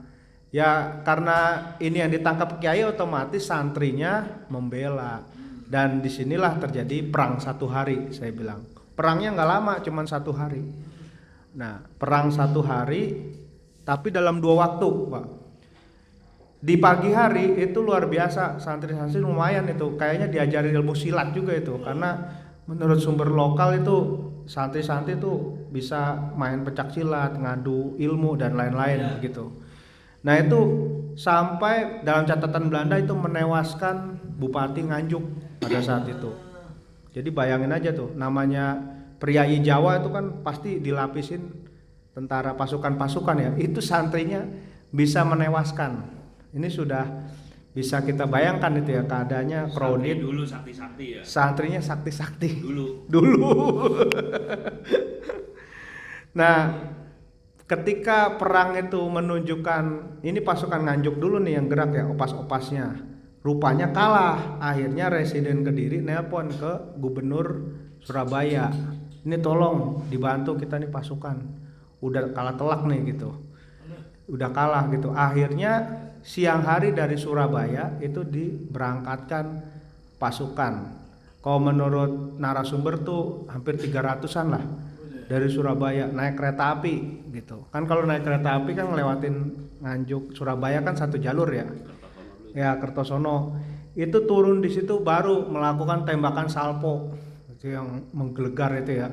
Ya karena ini yang ditangkap kiai otomatis santrinya membela. Dan disinilah terjadi perang 1 hari, saya bilang. Perangnya nggak lama, cuma 1 hari. Nah, perang 1 hari, tapi dalam 2 waktu, Pak. Di pagi hari itu luar biasa, santri-santri lumayan itu, kayaknya diajari ilmu silat juga itu, karena menurut sumber lokal itu santri-santri itu bisa main pencak silat, ngadu ilmu dan lain-lain gitu. Nah itu sampai dalam catatan Belanda itu menewaskan Bupati Nganjuk pada saat itu. Jadi bayangin aja tuh, namanya priai Jawa itu kan pasti dilapisin tentara pasukan-pasukan ya. Itu santrinya bisa menewaskan. Ini sudah bisa kita bayangkan itu ya keadaannya crowded. Dulu sakti-sakti ya. Santrinya sakti-sakti. Dulu. Nah, ketika perang itu menunjukkan ini pasukan Nganjuk dulu nih yang gerak ya, opas-opasnya. Rupanya kalah. Akhirnya Residen Kediri nelpon ke Gubernur Surabaya. Ini tolong dibantu kita nih pasukan. Udah kalah telak nih gitu. Udah kalah gitu. Akhirnya siang hari dari Surabaya itu diberangkatkan pasukan. Kalau menurut narasumber tuh hampir 300-an lah dari Surabaya naik kereta api gitu. Kan kalau naik kereta api kan ngelewatin Nganjuk Surabaya kan 1 jalur ya. Ya Kertosono. Itu turun di situ baru melakukan tembakan salpo. Itu yang menggelegar itu ya.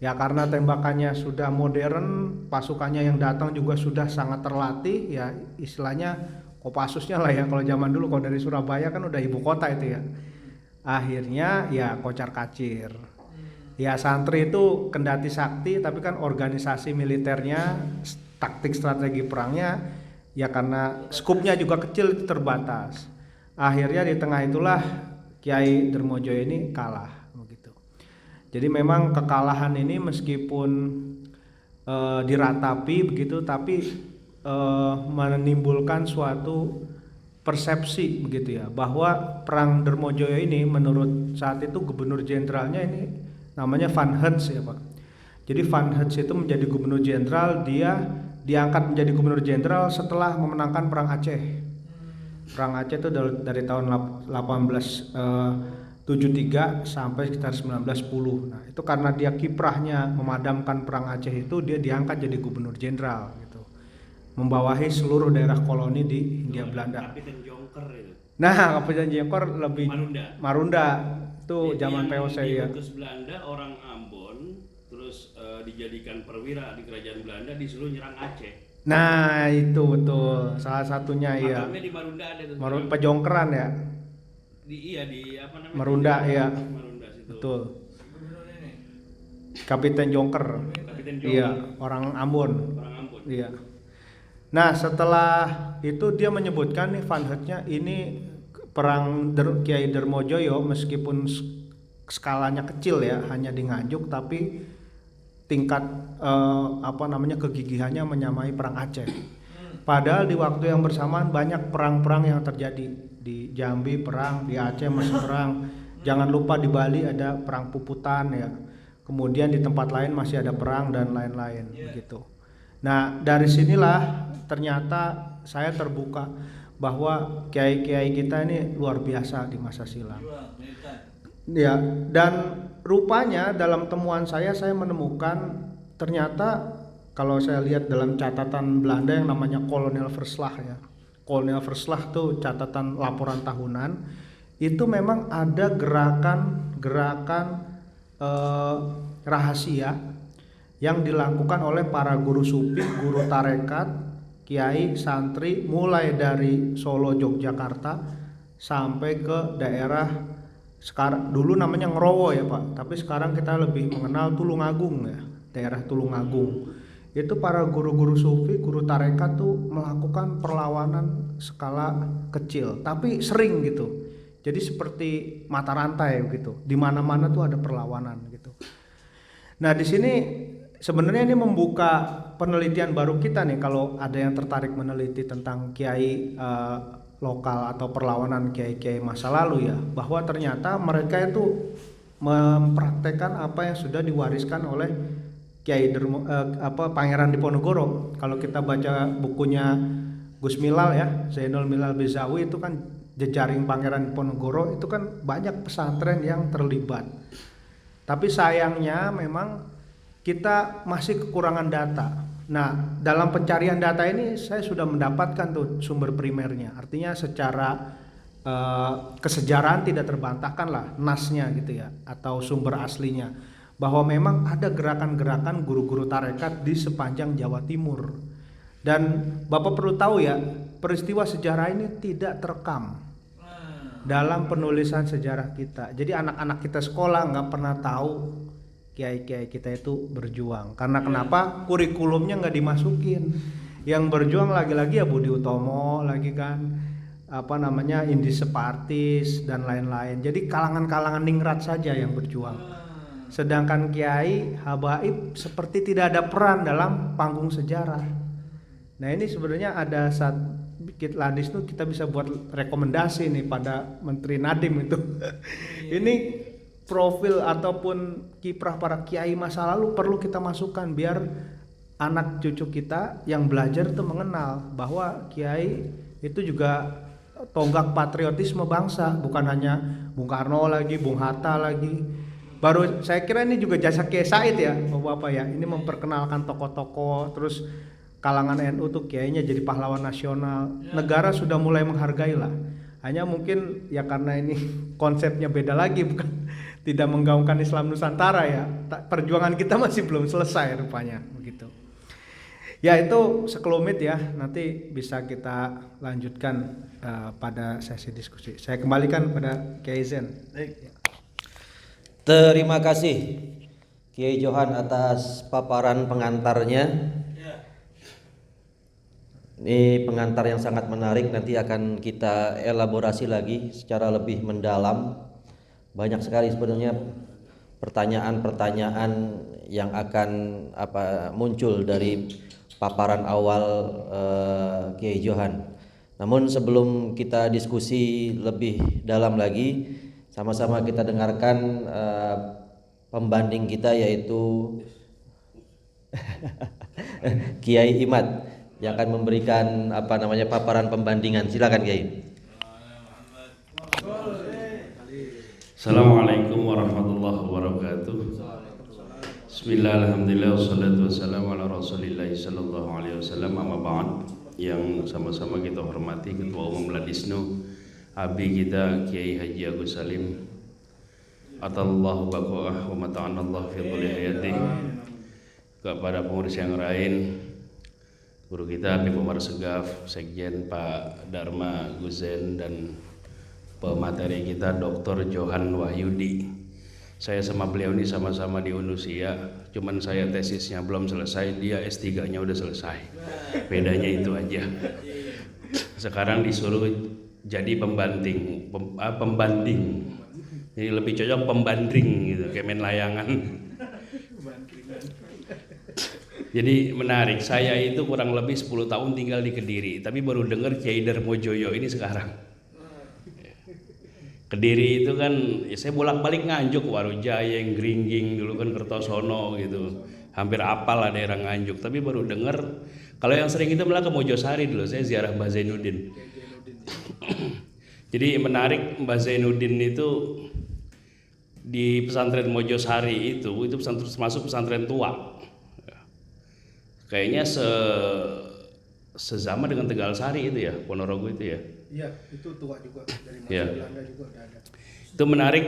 Ya karena tembakannya sudah modern, pasukannya yang datang juga sudah sangat terlatih ya, istilahnya Kopassusnya lah ya. Kalau zaman dulu kalau dari Surabaya kan udah ibu kota itu ya. Akhirnya ya kocar kacir. Ya santri itu kendati sakti tapi kan organisasi militernya, taktik strategi perangnya ya karena skupnya juga kecil itu terbatas. Akhirnya di tengah itulah Kiai Darmojoyo ini kalah begitu. Jadi memang kekalahan ini meskipun diratapi begitu tapi menimbulkan suatu persepsi begitu ya bahwa perang Darmojoyo ini menurut saat itu gubernur jenderalnya ini namanya Van Hertz ya Pak. Jadi Van Hertz itu menjadi gubernur jenderal, dia diangkat menjadi gubernur jenderal setelah memenangkan perang Aceh. Perang Aceh itu dari tahun 1873 sampai sekitar 1910. Nah, itu karena dia kiprahnya memadamkan perang Aceh itu dia diangkat jadi gubernur jenderal gitu. Membawahi seluruh daerah koloni di Hindia Belanda. Kapiten Jonker itu. Nah, Kapiten Jonker lebih Marunda. Itu zaman VOC ya. Diutus Belanda orang Ambon terus dijadikan perwira di kerajaan Belanda disuruh nyerang Aceh. Nah itu betul salah satunya ya. Makamnya di Marunda ada tuh. Pejongkeran ya. Di apa namanya? Marunda ya. Marunda situ. Betul. Kapiten Jonker. Iya orang Ambon. Iya. Nah setelah itu dia menyebutkan nih Van Hertz-nya ini perang Kiai Darmojoyo meskipun skalanya kecil ya hanya di Nganjuk tapi tingkat kegigihannya menyamai perang Aceh. Padahal di waktu yang bersamaan banyak perang-perang yang terjadi di Jambi perang, di Aceh masih perang. Jangan lupa di Bali ada perang Puputan ya. Kemudian di tempat lain masih ada perang dan lain-lain begitu. Nah, dari sinilah ternyata saya terbuka bahwa kiai-kiai kita ini luar biasa di masa silam. Ya, dan rupanya dalam temuan saya menemukan ternyata kalau saya lihat dalam catatan Belanda yang namanya Kolonel Verslag ya. Kolonel Verslag tuh catatan laporan tahunan itu memang ada gerakan rahasia yang dilakukan oleh para guru sufi, guru tarekat, kiai, santri mulai dari Solo, Yogyakarta sampai ke daerah Sekarang dulu namanya Ngerowo ya Pak, tapi sekarang kita lebih mengenal Tulungagung ya, daerah Tulungagung. Itu para guru-guru sufi, guru tarekat tuh melakukan perlawanan skala kecil, tapi sering gitu. Jadi seperti mata rantai gitu, di mana-mana tuh ada perlawanan gitu. Nah di sini sebenarnya ini membuka penelitian baru kita nih, kalau ada yang tertarik meneliti tentang kiai lokal atau perlawanan kiai-kiai masa lalu ya, bahwa ternyata mereka itu mempraktekkan apa yang sudah diwariskan oleh Pangeran Diponegoro. Kalau kita baca bukunya Gus Milal ya, Zainul Milal Bezawi, itu kan jejaring Pangeran Diponegoro, itu kan banyak pesantren yang terlibat. Tapi sayangnya memang kita masih kekurangan data. Nah, dalam pencarian data ini saya sudah mendapatkan tuh sumber primernya. Artinya secara kesejarahan tidak terbantahkan lah nasnya gitu ya, atau sumber aslinya, bahwa memang ada gerakan-gerakan guru-guru tarekat di sepanjang Jawa Timur. Dan Bapak perlu tahu ya, peristiwa sejarah ini tidak terekam dalam penulisan sejarah kita. Jadi anak-anak kita sekolah nggak pernah tahu kiai-kiai kita itu berjuang. Karena kenapa? Kurikulumnya nggak dimasukin. Yang berjuang lagi-lagi ya Budi Utomo lagi kan, Indi Separtis dan lain-lain. Jadi kalangan-kalangan ningrat saja yang berjuang. Sedangkan kiai habaib seperti tidak ada peran dalam panggung sejarah. Nah ini sebenarnya ada saat Bukit Ladis tuh kita bisa buat rekomendasi nih pada Menteri Nadiem itu. Ini profil ataupun kiprah para kiai masa lalu perlu kita masukkan biar anak cucu kita yang belajar itu mengenal bahwa kiai itu juga tonggak patriotisme bangsa, bukan hanya Bung Karno lagi, Bung Hatta lagi. Baru saya kira ini juga jasa Kiai Said ya, Bapak ya. Ini memperkenalkan tokoh-tokoh, terus kalangan NU tuh kiainya jadi pahlawan nasional. Negara sudah mulai menghargai lah. Hanya mungkin ya karena ini konsepnya beda lagi, bukan tidak menggaungkan Islam Nusantara ya. Perjuangan kita masih belum selesai rupanya begitu. Ya itu sekelumit ya, nanti bisa kita lanjutkan pada sesi diskusi. Saya kembalikan pada Kiai Zen. Terima kasih Kiai Johan atas paparan pengantarnya. Ini pengantar yang sangat menarik, nanti akan kita elaborasi lagi secara lebih mendalam. Banyak sekali sebenarnya pertanyaan-pertanyaan yang akan muncul dari paparan awal Kiai Johan. Namun sebelum kita diskusi lebih dalam lagi, sama-sama kita dengarkan pembanding kita, yaitu Kiai Imad yang akan memberikan paparan pembandingan. Silakan Kiai. Assalamualaikum warahmatullahi wabarakatuh. Bismillah, alhamdulillah, wassalatu wassalamu ala rasulillah sallallahu alaihi wasallam, amma ba'd. Yang sama-sama kita hormati Ketua Umum Ladisnu Abi kita Kiai Haji Agus Salim, atallahu baqa'ah wa mata'anallah fi dhuli hayatih. Kepada pengurus yang lain, guru kita Habib Umar Segaf, Sekjen Pak Dharma Guzen, dan pemateri kita Dr. Johan Wahyudi. Saya sama beliau ini sama-sama di Unusia, cuman saya tesisnya belum selesai, dia S3-nya udah selesai. Bedanya itu aja. Sekarang disuruh jadi pembanding. Jadi lebih cocok pembanding gitu, kayak main layangan. Jadi menarik, saya itu kurang lebih 10 tahun tinggal di Kediri, tapi baru dengar Kiai Darmojoyo ini sekarang. Kediri itu kan ya saya bolak-balik Nganjuk, Warujayeng, Gringging, dulu kan Kertosono gitu. Hampir apal lah daerah Nganjuk, tapi baru dengar. Kalau yang sering itu malah ke Mojosari dulu, saya ziarah Mbah Zainuddin. Jadi menarik, Mbah Zainuddin itu di pesantren Mojosari itu pesantren, termasuk pesantren tua. Kayaknya sezama dengan Tegal Sari itu ya, Ponorogo itu ya. Iya, itu tua juga dari masa Belanda juga udah ada. Itu menarik.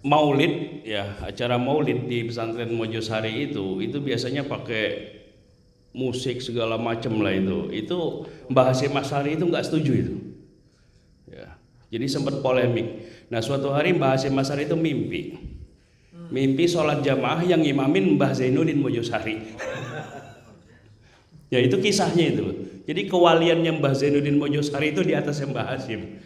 Maulid ya, acara Maulid di pesantren Mojosari itu biasanya pakai musik segala macam lah itu. Itu Mbah Hasyim Asy'ari itu nggak setuju itu. Ya. Jadi sempat polemik. Nah suatu hari Mbah Hasyim Asy'ari itu mimpi sholat jamaah yang imamin Mbah Zainuddin Mojosari. Ya itu kisahnya itu. Jadi kewaliannya Mbah Zainuddin Mojosari itu di atasnya Mbah Hasyim.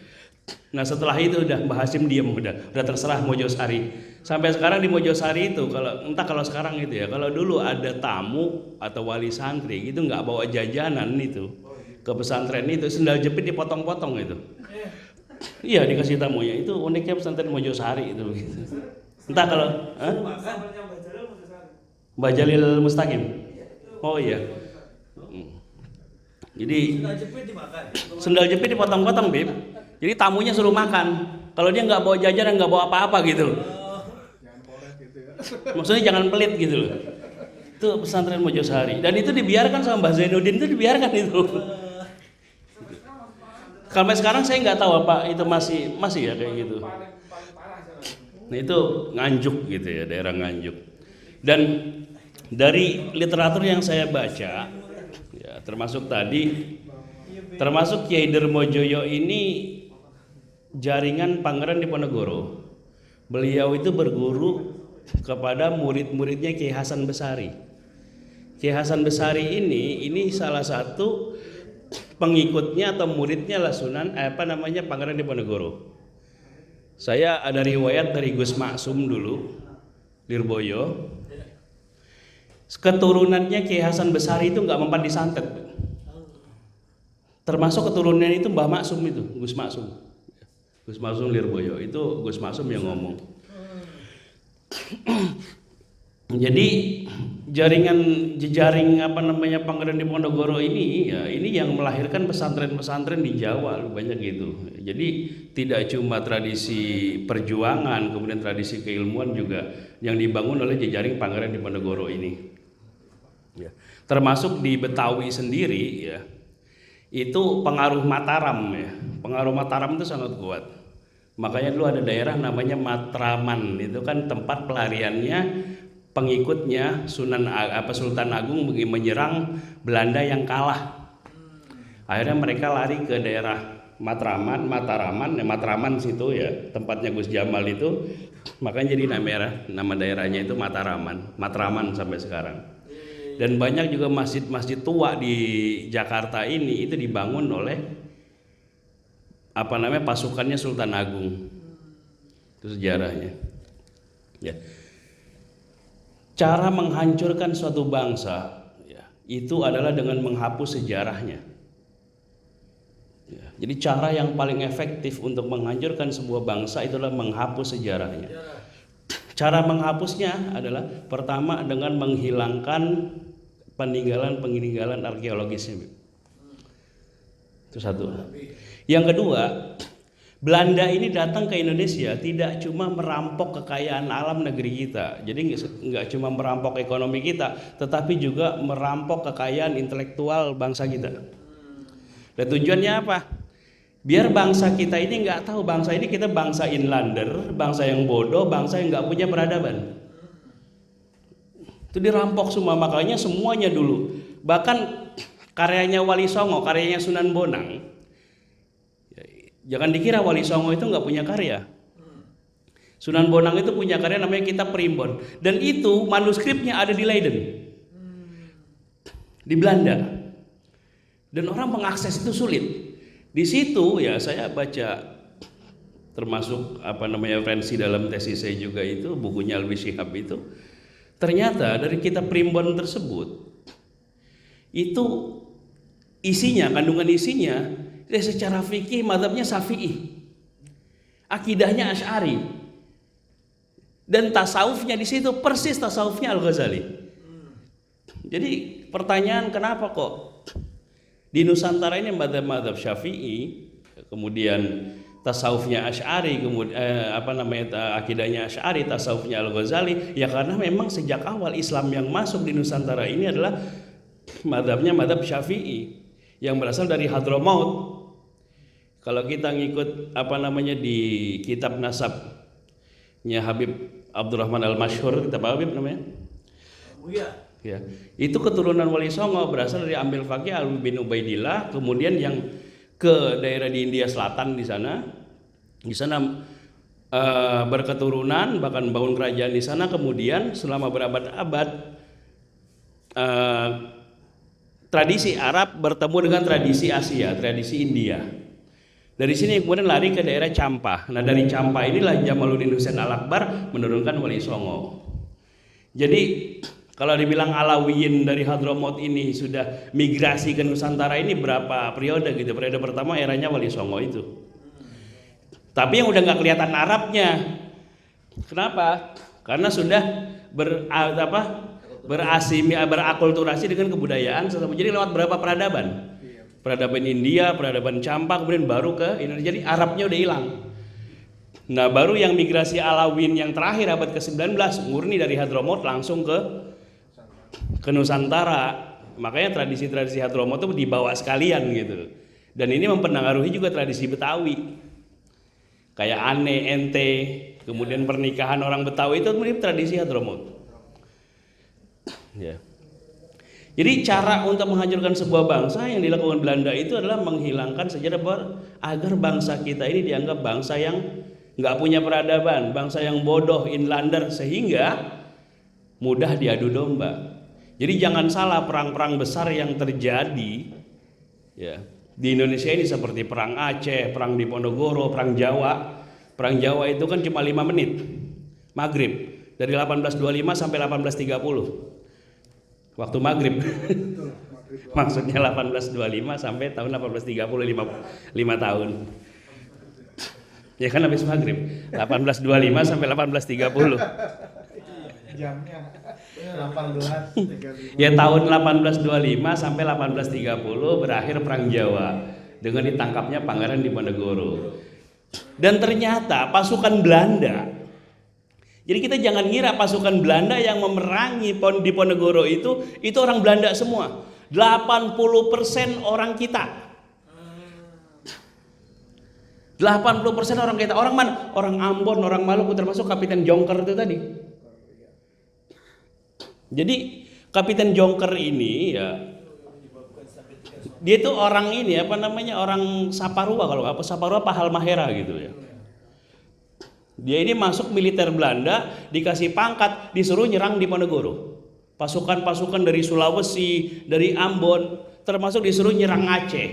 Nah setelah itu udah Mbah Hasyim diam, udah terserah Mojosari. Sampai sekarang di Mojosari itu kalau sekarang itu ya, kalau dulu ada tamu atau wali santri gitu nggak bawa jajanan itu ke pesantren itu, sendal jepit dipotong-potong itu. Iya dikasih tamunya, itu uniknya pesantren Mojosari itu gitu. Entah kalau Mbah Jalil Mustaqim. Oh iya. Jadi sendal jepit dipotong-potong, Bib. Jadi tamunya suruh makan. Kalau dia nggak bawa jajan, nggak bawa apa-apa gitu. Maksudnya jangan pelit gitu loh. Itu pesantren Mojosari. Dan itu dibiarkan sama Mbah Zainuddin, itu dibiarkan itu. Sampai sekarang saya nggak tahu apa itu masih ya kayak gitu. Nah itu Nganjuk gitu ya, daerah Nganjuk. Dan dari literatur yang saya baca, ya termasuk Kiai Darmojoyo ini jaringan Pangeran Diponegoro. Beliau itu berguru kepada murid-muridnya Kiai Hasan Besari. Kiai Hasan Besari ini salah satu pengikutnya atau muridnya lah Pangeran Diponegoro. Saya ada riwayat dari Gus Maksum dulu, Lirboyo. Keturunannya Kiai Hasan Besari itu nggak mempan disantet. Termasuk keturunan itu Mbah Maksum itu, Gus Maksum Lirboyo, itu Gus Maksum yang ngomong. Jadi jejaring Pangeran Diponegoro ini ya ini yang melahirkan pesantren-pesantren di Jawa banyak gitu. Jadi tidak cuma tradisi perjuangan, kemudian tradisi keilmuan juga yang dibangun oleh jejaring Pangeran Diponegoro ini. Ya. Termasuk di Betawi sendiri ya. Itu pengaruh Mataram ya. Pengaruh Mataram itu sangat kuat. Makanya dulu ada daerah namanya Matraman, itu kan tempat pelariannya pengikutnya Sultan Agung menyerang Belanda yang kalah. Akhirnya mereka lari ke daerah Matraman situ ya, tempatnya Gus Jamal itu. Makanya jadi nama daerahnya itu Matraman sampai sekarang. Dan banyak juga masjid-masjid tua di Jakarta ini itu dibangun oleh pasukannya Sultan Agung. Itu sejarahnya. Ya. Cara menghancurkan suatu bangsa ya, itu adalah dengan menghapus sejarahnya. Ya, jadi cara yang paling efektif untuk menghancurkan sebuah bangsa itulah menghapus sejarahnya. Cara menghapusnya adalah pertama dengan menghilangkan peninggalan arkeologisnya. Itu satu. Yang kedua, Belanda ini datang ke Indonesia tidak cuma merampok kekayaan alam negeri kita. Jadi nggak cuma merampok ekonomi kita, tetapi juga merampok kekayaan intelektual bangsa kita. Dan tujuannya apa? Biar bangsa kita ini nggak tahu bangsa ini kita bangsa inlander, bangsa yang bodoh, bangsa yang nggak punya peradaban. Itu dirampok semua, makanya semuanya dulu. Bahkan karyanya Wali Songo, karyanya Sunan Bonang. Jangan dikira Wali Songo itu nggak punya karya. Sunan Bonang itu punya karya namanya Kitab Primbon, dan itu manuskripnya ada di Leiden, di Belanda, dan orang mengakses itu sulit. Di situ ya saya baca, termasuk referensi dalam tesis saya juga itu bukunya Alwi Shihab itu. Ternyata dari Kitab Primbon tersebut itu kandungan isinya secara fikih mazhabnya Syafi'i, akidahnya Asy'ari, dan tasawufnya di situ persis tasawufnya Al-Ghazali. Jadi pertanyaan kenapa kok di Nusantara ini mazhab Syafi'i, kemudian tasawufnya Asy'ari, kemudian akidahnya Asy'ari, tasawufnya Al-Ghazali? Ya karena memang sejak awal Islam yang masuk di Nusantara ini adalah mazhab Syafi'i yang berasal dari Hadramaut. Kalau kita ngikut di kitab nasabnya Habib Abdurrahman Al-Masyhur, kitab Habib namanya? Ya, itu keturunan Wali Songo, berasal dari Amil Faqih Alwi bin Ubaidillah, kemudian yang ke daerah di India Selatan di sana Di sana berketurunan, bahkan bangun kerajaan di sana. Kemudian selama berabad-abad tradisi Arab bertemu dengan tradisi Asia, tradisi India. Dari sini kemudian lari ke daerah Champa. Nah, dari Champa inilah Jamaluddin Husain Al-Akbar menurunkan Wali Songo. Jadi kalau dibilang Alawiyin dari Hadramaut ini sudah migrasi ke Nusantara ini berapa periode gitu. Periode pertama eranya Wali Songo itu. Tapi yang udah nggak kelihatan Arabnya. Kenapa? Karena sudah berakulturasi dengan kebudayaan. Jadi lewat berapa peradaban? Peradaban India, peradaban Champa, kemudian baru ke Indonesia. Jadi Arabnya udah hilang. Nah, baru yang migrasi Alawin yang terakhir abad ke-19 murni dari Hadramaut langsung ke Nusantara. Makanya tradisi-tradisi Hadramaut itu dibawa sekalian gitu. Dan ini mempengaruhi juga tradisi Betawi. Kayak ane, ente, kemudian pernikahan orang Betawi itu mirip tradisi Hadramaut. Ya. Jadi cara untuk menghancurkan sebuah bangsa yang dilakukan Belanda itu adalah menghilangkan sejarah agar bangsa kita ini dianggap bangsa yang nggak punya peradaban, bangsa yang bodoh, inlander, sehingga mudah diadu domba. Jadi jangan salah, perang-perang besar yang terjadi ya di Indonesia ini seperti perang Aceh, perang Diponegoro, perang Jawa. Perang Jawa itu kan cuma 5 menit maghrib dari 1825 sampai 1830. Waktu maghrib. Maksudnya 1825 sampai tahun 1830, 5 tahun. Ya kan habis maghrib. 1825 sampai 1830. Jamnya 18:35. Ya tahun 1825 sampai 1830 berakhir perang Jawa dengan ditangkapnya Pangeran Diponegoro. Dan ternyata pasukan Belanda, jadi kita jangan ngira pasukan Belanda yang memerangi Diponegoro itu orang Belanda semua. 80% orang kita. 80% orang kita. Orang mana? Orang Ambon, orang Maluku, termasuk Kapiten Jongker itu tadi. Jadi Kapiten Jongker ini ya, dia itu orang ini apa namanya, orang Saparua, kalau apa Saparua Pahal Mahera gitu ya. Dia ini masuk militer Belanda, dikasih pangkat, disuruh nyerang Diponegoro. Pasukan-pasukan dari Sulawesi, dari Ambon, termasuk disuruh nyerang Aceh.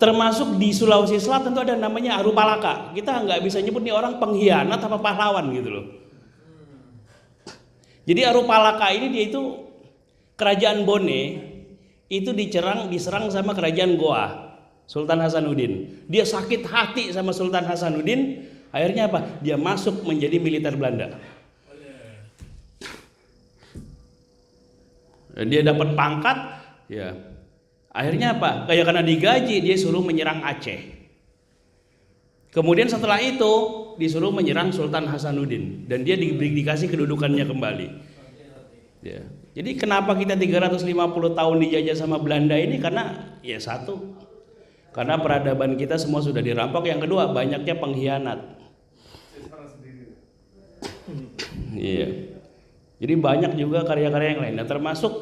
Termasuk di Sulawesi Selatan itu ada namanya Arupalaka. Kita nggak bisa nyebut nih orang pengkhianat apa pahlawan gitu loh. Jadi Arupalaka ini dia itu kerajaan Bone itu diserang sama kerajaan Goa, Sultan Hasanuddin. Dia sakit hati sama Sultan Hasanuddin, akhirnya apa? Dia masuk menjadi militer Belanda. Dia dapat pangkat, ya. Akhirnya apa? Kayak karena digaji, dia suruh menyerang Aceh. Kemudian setelah itu disuruh menyerang Sultan Hasanuddin dan dia dikasih kedudukannya kembali. Ya. Jadi kenapa kita 350 tahun dijajah sama Belanda ini? Karena ya satu, karena peradaban kita semua sudah dirampok. Yang kedua, banyaknya pengkhianat. Iya. Jadi banyak juga karya-karya yang lain. Nah, termasuk,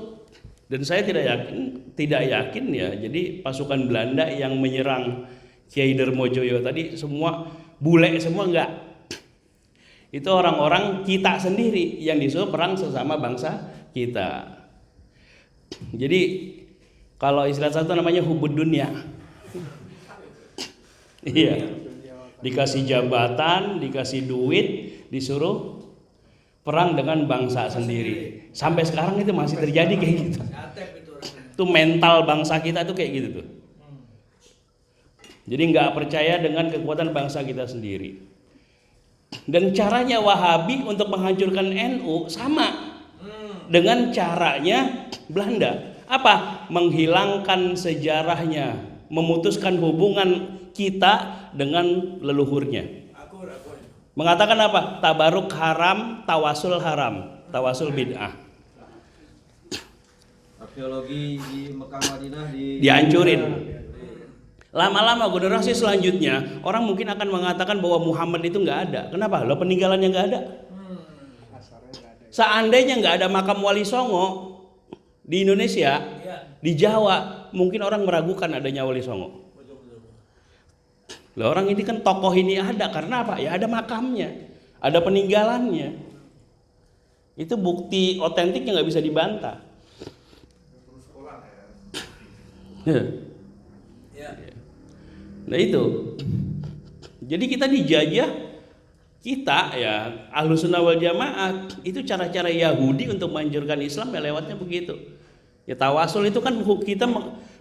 dan saya tidak yakin ya. Jadi pasukan Belanda yang menyerang Kiai Darmojoyo tadi semua bule semua enggak. Itu orang-orang kita sendiri yang disuruh perang sesama bangsa kita. Jadi kalau istilah satu namanya hubud dunia. Iya. Dikasih jabatan, dikasih duit, disuruh perang dengan bangsa sendiri. Sampai sekarang itu masih terjadi kayak gitu. Itu mental bangsa kita tuh kayak gitu tuh. Jadi nggak percaya dengan kekuatan bangsa kita sendiri. Dan caranya Wahabi untuk menghancurkan NU sama dengan caranya Belanda. Apa? Menghilangkan sejarahnya, memutuskan hubungan kita dengan leluhurnya. Mengatakan apa? Tabaruk haram, tawasul haram, tawasul bid'ah. Arkeologi di Mekah Madinah dihancurin. Lama-lama generasi selanjutnya orang mungkin akan mengatakan bahwa Muhammad itu nggak ada. Kenapa? Lo peninggalannya nggak ada. Seandainya nggak ada makam Wali Songo di Indonesia, di Jawa, mungkin orang meragukan adanya Wali Songo. Lah orang ini kan tokoh ini ada karena apa? Ya ada makamnya, ada peninggalannya. Itu bukti otentik yang nggak bisa dibantah. Nah itu. Jadi kita dijajah, kita ya Ahlus Sunnah wal Jamaah itu cara-cara Yahudi untuk menghancurkan Islam ya lewatnya begitu. Ya tawasul itu kan kita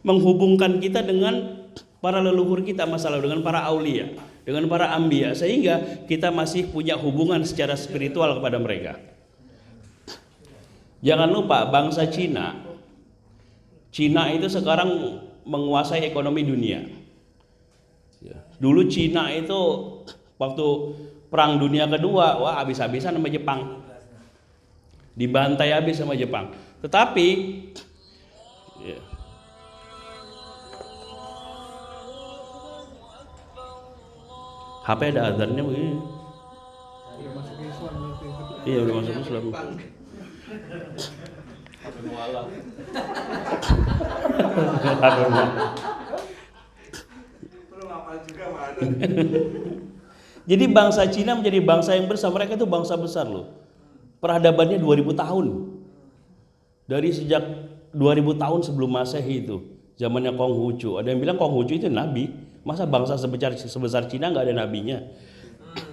menghubungkan kita dengan para leluhur kita masa lalu, dengan para aulia, dengan para anbiya, sehingga kita masih punya hubungan secara spiritual kepada mereka. Jangan lupa bangsa Cina itu sekarang menguasai ekonomi dunia. Dulu Cina itu waktu Perang Dunia Kedua, wah habis-habisan sama Jepang, dibantai habis sama Jepang. Tetapi ya, HP ada azannya begini. Iya udah masuk Islam. Jadi bangsa Cina menjadi bangsa yang besar. Mereka itu bangsa besar loh. Peradabannya 2000 tahun. Dari sejak 2000 tahun sebelum Masehi itu, zamannya Konghucu. Ada yang bilang Konghucu itu nabi. Masa bangsa sebesar Cina nggak ada nabinya?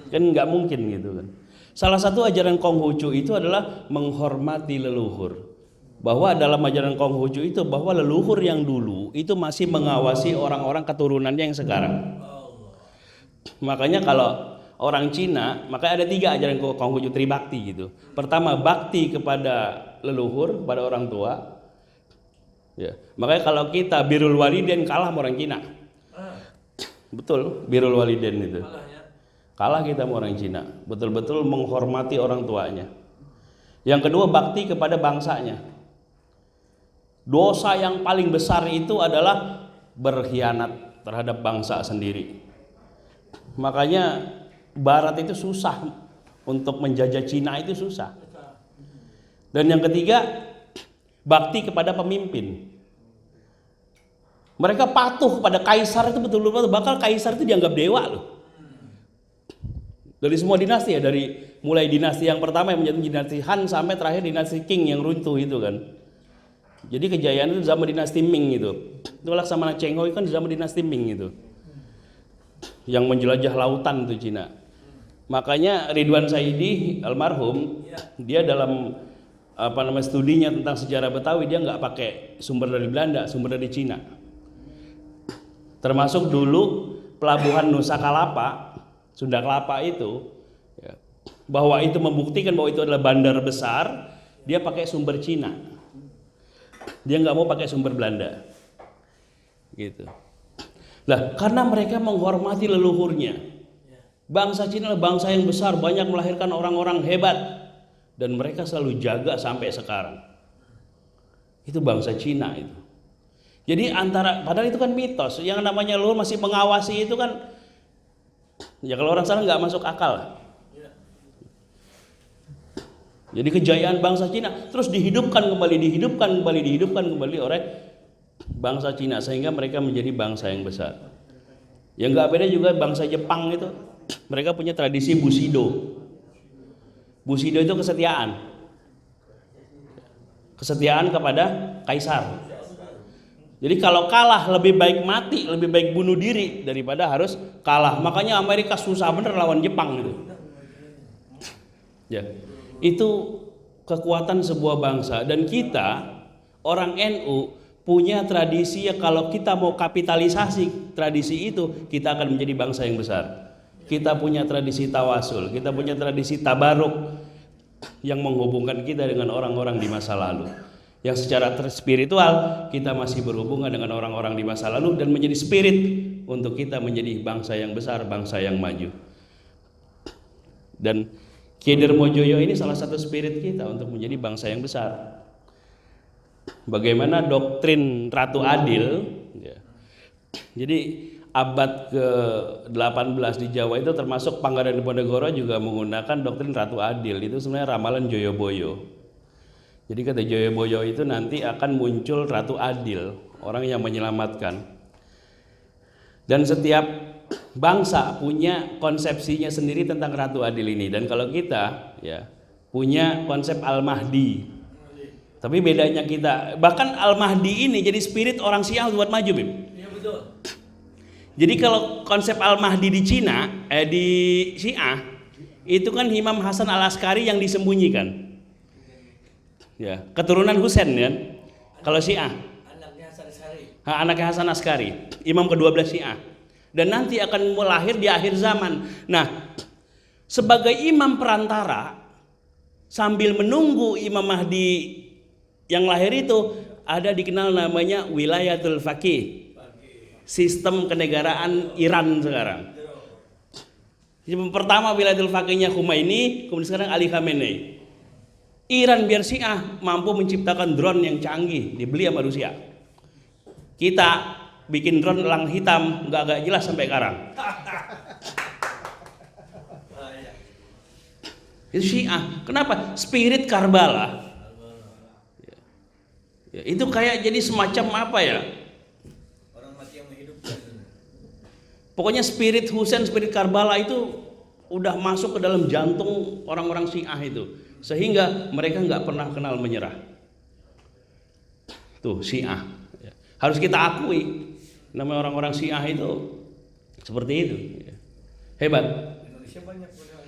Kan nggak mungkin gitu kan. Salah satu ajaran Konghucu itu adalah menghormati leluhur. Bahwa dalam ajaran Konghucu itu bahwa leluhur yang dulu itu masih mengawasi orang-orang keturunannya yang sekarang. Makanya kalau orang Cina, makanya ada 3 ajaran Konghucu tribakti gitu. Pertama, bakti kepada leluhur, kepada orang tua. Ya. Makanya kalau kita birrul waliden kalah sama orang Cina. Betul, birrul waliden itu. Kalah kita sama orang Cina. Betul-betul menghormati orang tuanya. Yang kedua, bakti kepada bangsanya. Dosa yang paling besar itu adalah berkhianat terhadap bangsa sendiri. Makanya Barat itu susah untuk menjajah Cina, itu susah. Dan yang ketiga, bakti kepada pemimpin. Mereka patuh kepada kaisar itu betul-betul, bakal kaisar itu dianggap dewa loh. Dari semua dinasti ya, dari mulai dinasti yang pertama yang menjadi dinasti Han sampai terakhir dinasti Qing yang runtuh itu kan. Jadi kejayaan itu zaman dinasti Ming itu. Itu Laksamana Cheng Ho kan zaman dinasti Ming itu. Yang menjelajah lautan itu Cina. Makanya Ridwan Saidi almarhum, dia dalam studinya tentang sejarah Betawi, dia nggak pakai sumber dari Belanda, sumber dari Cina. Termasuk dulu pelabuhan Nusa Kalapa, Sunda Kelapa itu, ya, bahwa itu membuktikan bahwa itu adalah bandar besar, dia pakai sumber Cina. Dia nggak mau pakai sumber Belanda, gitu. Lah, karena mereka menghormati leluhurnya. Bangsa Cina adalah bangsa yang besar, banyak melahirkan orang-orang hebat, dan mereka selalu jaga sampai sekarang. Itu bangsa Cina itu. Jadi padahal itu kan mitos. Yang namanya leluhur masih mengawasi itu kan, ya kalau orang sana nggak masuk akal. Jadi kejayaan bangsa Cina terus dihidupkan kembali oleh bangsa Cina sehingga mereka menjadi bangsa yang besar. Yang nggak beda juga bangsa Jepang itu, mereka punya tradisi Bushido. Bushido itu kesetiaan kepada kaisar. Jadi kalau kalah lebih baik mati, lebih baik bunuh diri daripada harus kalah. Makanya Amerika susah bener lawan Jepang gitu. Ya. Itu kekuatan sebuah bangsa, dan kita orang NU punya tradisi ya, kalau kita mau kapitalisasi tradisi itu, kita akan menjadi bangsa yang besar. Kita punya tradisi tawasul, kita punya tradisi tabaruk yang menghubungkan kita dengan orang-orang di masa lalu. Yang secara spiritual kita masih berhubungan dengan orang-orang di masa lalu dan menjadi spirit untuk kita menjadi bangsa yang besar, bangsa yang maju. Dan Ki Darmojoyo ini salah satu spirit kita untuk menjadi bangsa yang besar. Bagaimana doktrin Ratu Adil, ya. Jadi abad ke-18 di Jawa itu termasuk Panggadan Diponegoro juga menggunakan doktrin Ratu Adil. Itu sebenarnya ramalan Joyoboyo. Jadi kata Joyoboyo itu nanti akan muncul Ratu Adil, orang yang menyelamatkan. Dan setiap bangsa punya konsepsinya sendiri tentang Ratu Adil ini, dan kalau kita ya punya konsep Al-Mahdi. Tapi bedanya kita, bahkan Al-Mahdi ini jadi spirit orang Syiah buat maju, Bib. Iya betul. Jadi kalau konsep Al-Mahdi di Cina, di Syiah, itu kan Imam Hasan Al-Askari yang disembunyikan. Ya, keturunan Husain kan. Kalau Syiah, Anaknya Hasan Askari. anaknya Hasan Askari, imam ke-12 Syiah. Dan nanti akan lahir di akhir zaman. Nah, sebagai imam perantara sambil menunggu Imam Mahdi yang lahir itu, ada dikenal namanya wilayatul faqih, sistem kenegaraan Iran sekarang. Yang pertama wilayatul faqihnya Khomeini, kemudian sekarang Ali Khamenei. Iran biar Syiah mampu menciptakan drone yang canggih, dibeli sama Rusia. Kita bikin drone elang hitam nggak jelas sampai sekarang. Itu Syiah. Kenapa? Spirit Karbala. Ya, itu kayak jadi semacam apa ya? Orang mati yang menghidupkan. Pokoknya spirit Husain, spirit Karbala itu udah masuk ke dalam jantung orang-orang Syiah itu, sehingga mereka nggak pernah kenal menyerah. Tuh Syiah. Ya. Harus kita akui, nama orang-orang Syiah itu seperti itu. Ya. Hebat. Indonesia banyak modal.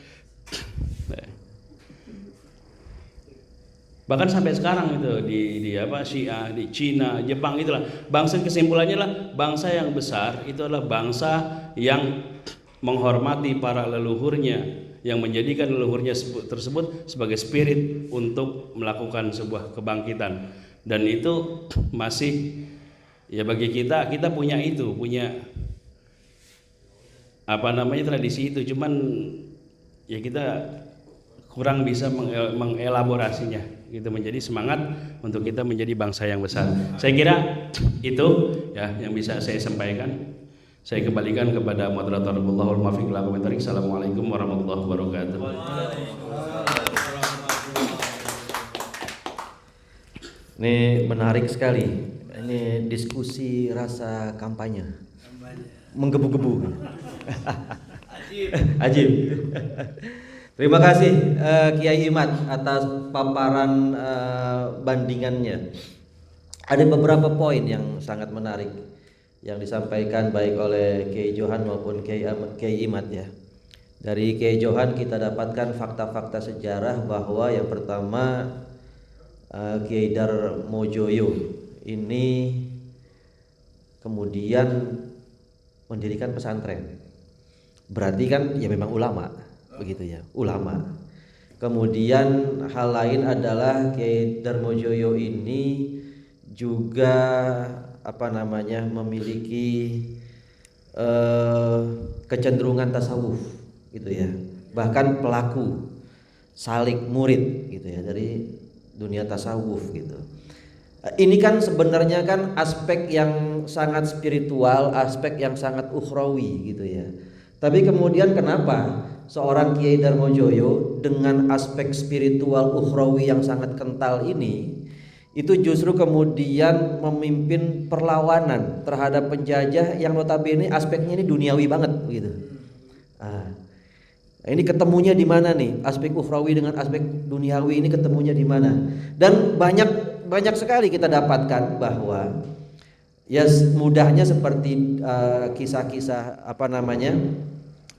Bahkan sampai sekarang itu di apa Syiah, di Cina, Jepang itulah bangsa, kesimpulannya lah bangsa yang besar itu adalah bangsa yang menghormati para leluhurnya, yang menjadikan leluhurnya tersebut sebagai spirit untuk melakukan sebuah kebangkitan. Dan itu masih ya bagi kita punya itu, punya apa namanya tradisi itu, cuman ya kita kurang bisa mengelaborasinya gitu, menjadi semangat untuk kita menjadi bangsa yang besar. Saya kira itu ya yang bisa saya sampaikan. Saya kembalikan kepada moderator. Wallahul muwaffiq ila aqwamit thoriq. Assalamualaikum warahmatullahi wabarakatuh. Ini menarik sekali. Ini diskusi rasa kampanye. Menggebu-gebu. Ajib. Terima kasih Kiai Imad atas paparan bandingannya. Ada beberapa poin yang sangat menarik yang disampaikan baik oleh Kiai Johan maupun Kiai Imad ya. Dari Kiai Johan kita dapatkan fakta-fakta sejarah bahwa yang pertama Kiai Darmojoyo ini kemudian mendirikan pesantren. Berarti kan ya memang ulama, begitu ya, ulama. Kemudian hal lain adalah Kiai Darmojoyo ini juga memiliki kecenderungan tasawuf gitu ya, bahkan pelaku salik murid gitu ya dari dunia tasawuf gitu. Ini kan sebenarnya kan aspek yang sangat spiritual, aspek yang sangat ukhrawi gitu ya. Tapi kemudian kenapa seorang Kiai Darmojoyo dengan aspek spiritual ukhrawi yang sangat kental ini itu justru kemudian memimpin perlawanan terhadap penjajah yang notabene aspeknya ini duniawi banget gitu. Ini ketemunya di mana nih? Aspek ukhrawi dengan aspek duniawi ini ketemunya di mana? Dan banyak sekali kita dapatkan bahwa ya mudahnya seperti kisah-kisah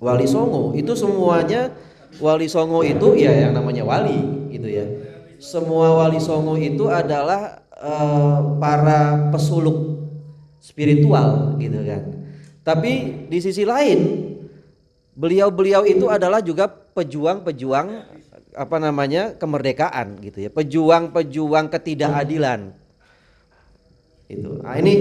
Wali Songo itu semuanya Wali Songo itu ya yang namanya wali gitu ya. Semua Wali Songo itu adalah para pesuluk spiritual gitu kan. Tapi di sisi lain beliau itu adalah juga pejuang-pejuang kemerdekaan gitu ya, pejuang-pejuang ketidakadilan. Itu. Nah, ini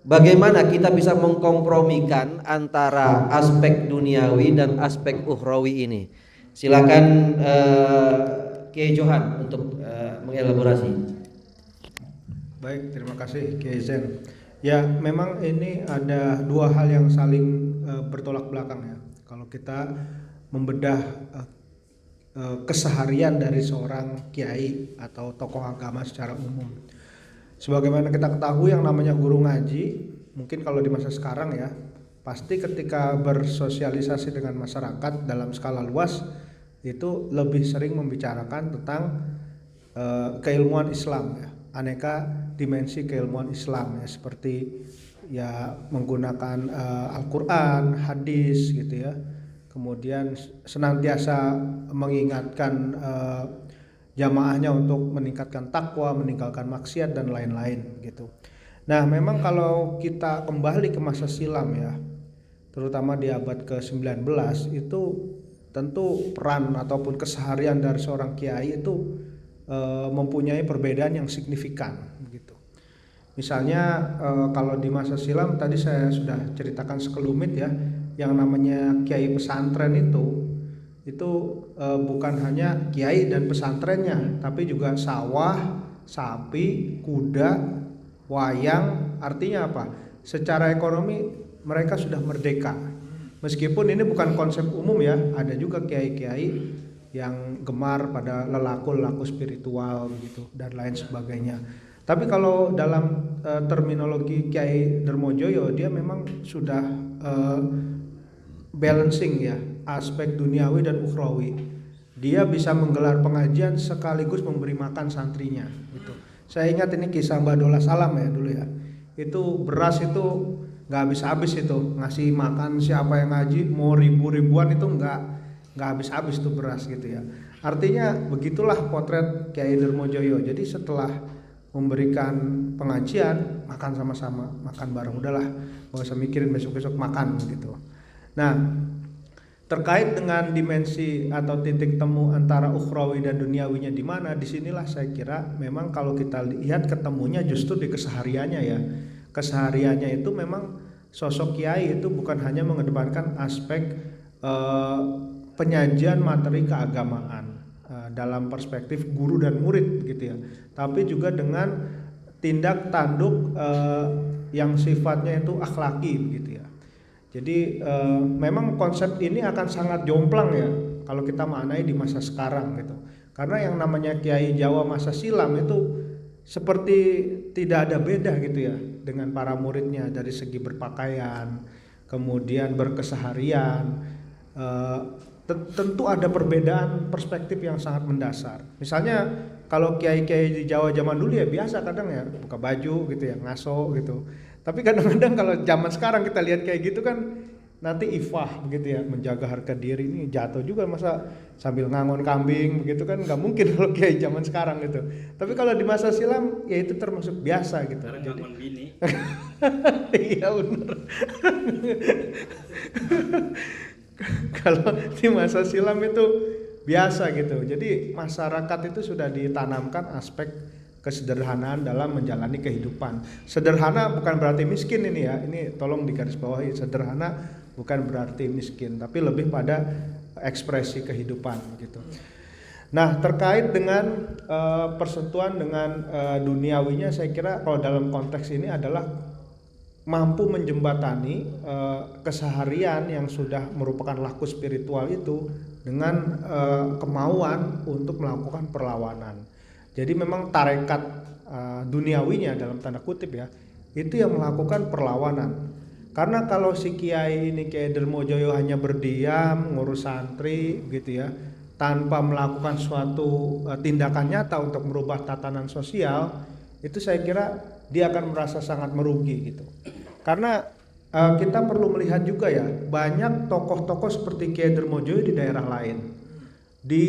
bagaimana kita bisa mengkompromikan antara aspek duniawi dan aspek ukhrawi ini? Silakan Kiai Johan untuk mengelaborasi. Baik, terima kasih Kiai Zen. Ya, memang ini ada dua hal yang saling bertolak belakang ya. Kalau kita membedah keseharian dari seorang kiai atau tokoh agama secara umum. Sebagaimana kita ketahui yang namanya guru ngaji, mungkin kalau di masa sekarang ya, pasti ketika bersosialisasi dengan masyarakat dalam skala luas itu lebih sering membicarakan tentang keilmuan Islam ya, aneka dimensi keilmuan Islam ya, seperti ya menggunakan Al-Quran, hadis gitu ya, kemudian senantiasa mengingatkan jamaahnya untuk meningkatkan takwa, meninggalkan maksiat dan lain-lain gitu. Nah memang kalau kita kembali ke masa silam ya, terutama di abad ke-19 itu tentu peran ataupun keseharian dari seorang kiai itu mempunyai perbedaan yang signifikan begitu. Misalnya kalau di masa silam tadi saya sudah ceritakan sekelumit ya, yang namanya kiai pesantren itu bukan hanya kiai dan pesantrennya, tapi juga sawah, sapi, kuda, wayang. Artinya apa? Secara ekonomi mereka sudah merdeka. Meskipun ini bukan konsep umum ya, ada juga kiai-kiai yang gemar pada lelaku-lelaku spiritual gitu dan lain sebagainya. Tapi kalau dalam terminologi Kiai Darmojoyo, dia memang sudah balancing ya aspek duniawi dan ukhrawi. Dia bisa menggelar pengajian sekaligus memberi makan santrinya gitu. Saya ingat ini kisah Mbak Dola Salam ya dulu ya. Itu beras itu nggak habis-habis itu, ngasih makan siapa yang ngaji mau ribu-ribuan itu nggak habis-habis tuh beras gitu ya. Artinya begitulah potret Kiai Darmojoyo. Jadi setelah memberikan pengajian, makan sama-sama, makan bareng, udahlah nggak usah mikirin besok-besok makan gitu. Nah terkait dengan dimensi atau titik temu antara ukhrawi dan duniawinya di mana, disinilah saya kira memang kalau kita lihat ketemunya justru di kesehariannya ya. Kesehariannya itu memang sosok kiai itu bukan hanya mengedepankan aspek penyajian materi keagamaan dalam perspektif guru dan murid gitu ya, tapi juga dengan tindak tanduk yang sifatnya itu akhlaki gitu ya. Jadi memang konsep ini akan sangat jomplang ya kalau kita maknai di masa sekarang gitu, karena yang namanya kiai Jawa masa silam itu seperti tidak ada beda gitu ya dengan para muridnya dari segi berpakaian, kemudian berkeseharian. Tentu ada perbedaan perspektif yang sangat mendasar. Misalnya kalau kiai-kiai di Jawa zaman dulu ya biasa kadang ya buka baju gitu ya, ngaso gitu. Tapi kadang-kadang kalau zaman sekarang kita lihat kayak gitu kan nanti ifah begitu ya, menjaga harga diri, ini jatuh juga masa sambil ngangon kambing begitu kan, nggak mungkin kalau kiai zaman sekarang gitu. Tapi kalau di masa silam ya itu termasuk biasa gitu. Sekarang ngangon bini. Iya benar. Kalau di masa silam itu biasa gitu. Jadi masyarakat itu sudah ditanamkan aspek kesederhanaan dalam menjalani kehidupan. Sederhana bukan berarti miskin ini ya. Ini tolong digarisbawahi, sederhana bukan berarti miskin, tapi lebih pada ekspresi kehidupan gitu. Nah, terkait dengan persentuhan dengan duniawinya, saya kira kalau dalam konteks ini adalah mampu menjembatani keseharian yang sudah merupakan laku spiritual itu dengan kemauan untuk melakukan perlawanan. Jadi memang tarekat duniawinya dalam tanda kutip ya, itu yang melakukan perlawanan. Karena kalau si kiai ini Kiai Darmojoyo hanya berdiam ngurus santri gitu ya, tanpa melakukan suatu tindakan nyata untuk merubah tatanan sosial, itu saya kira dia akan merasa sangat merugi gitu. Karena kita perlu melihat juga ya, banyak tokoh-tokoh seperti Kiai Darmojoyo di daerah lain. Di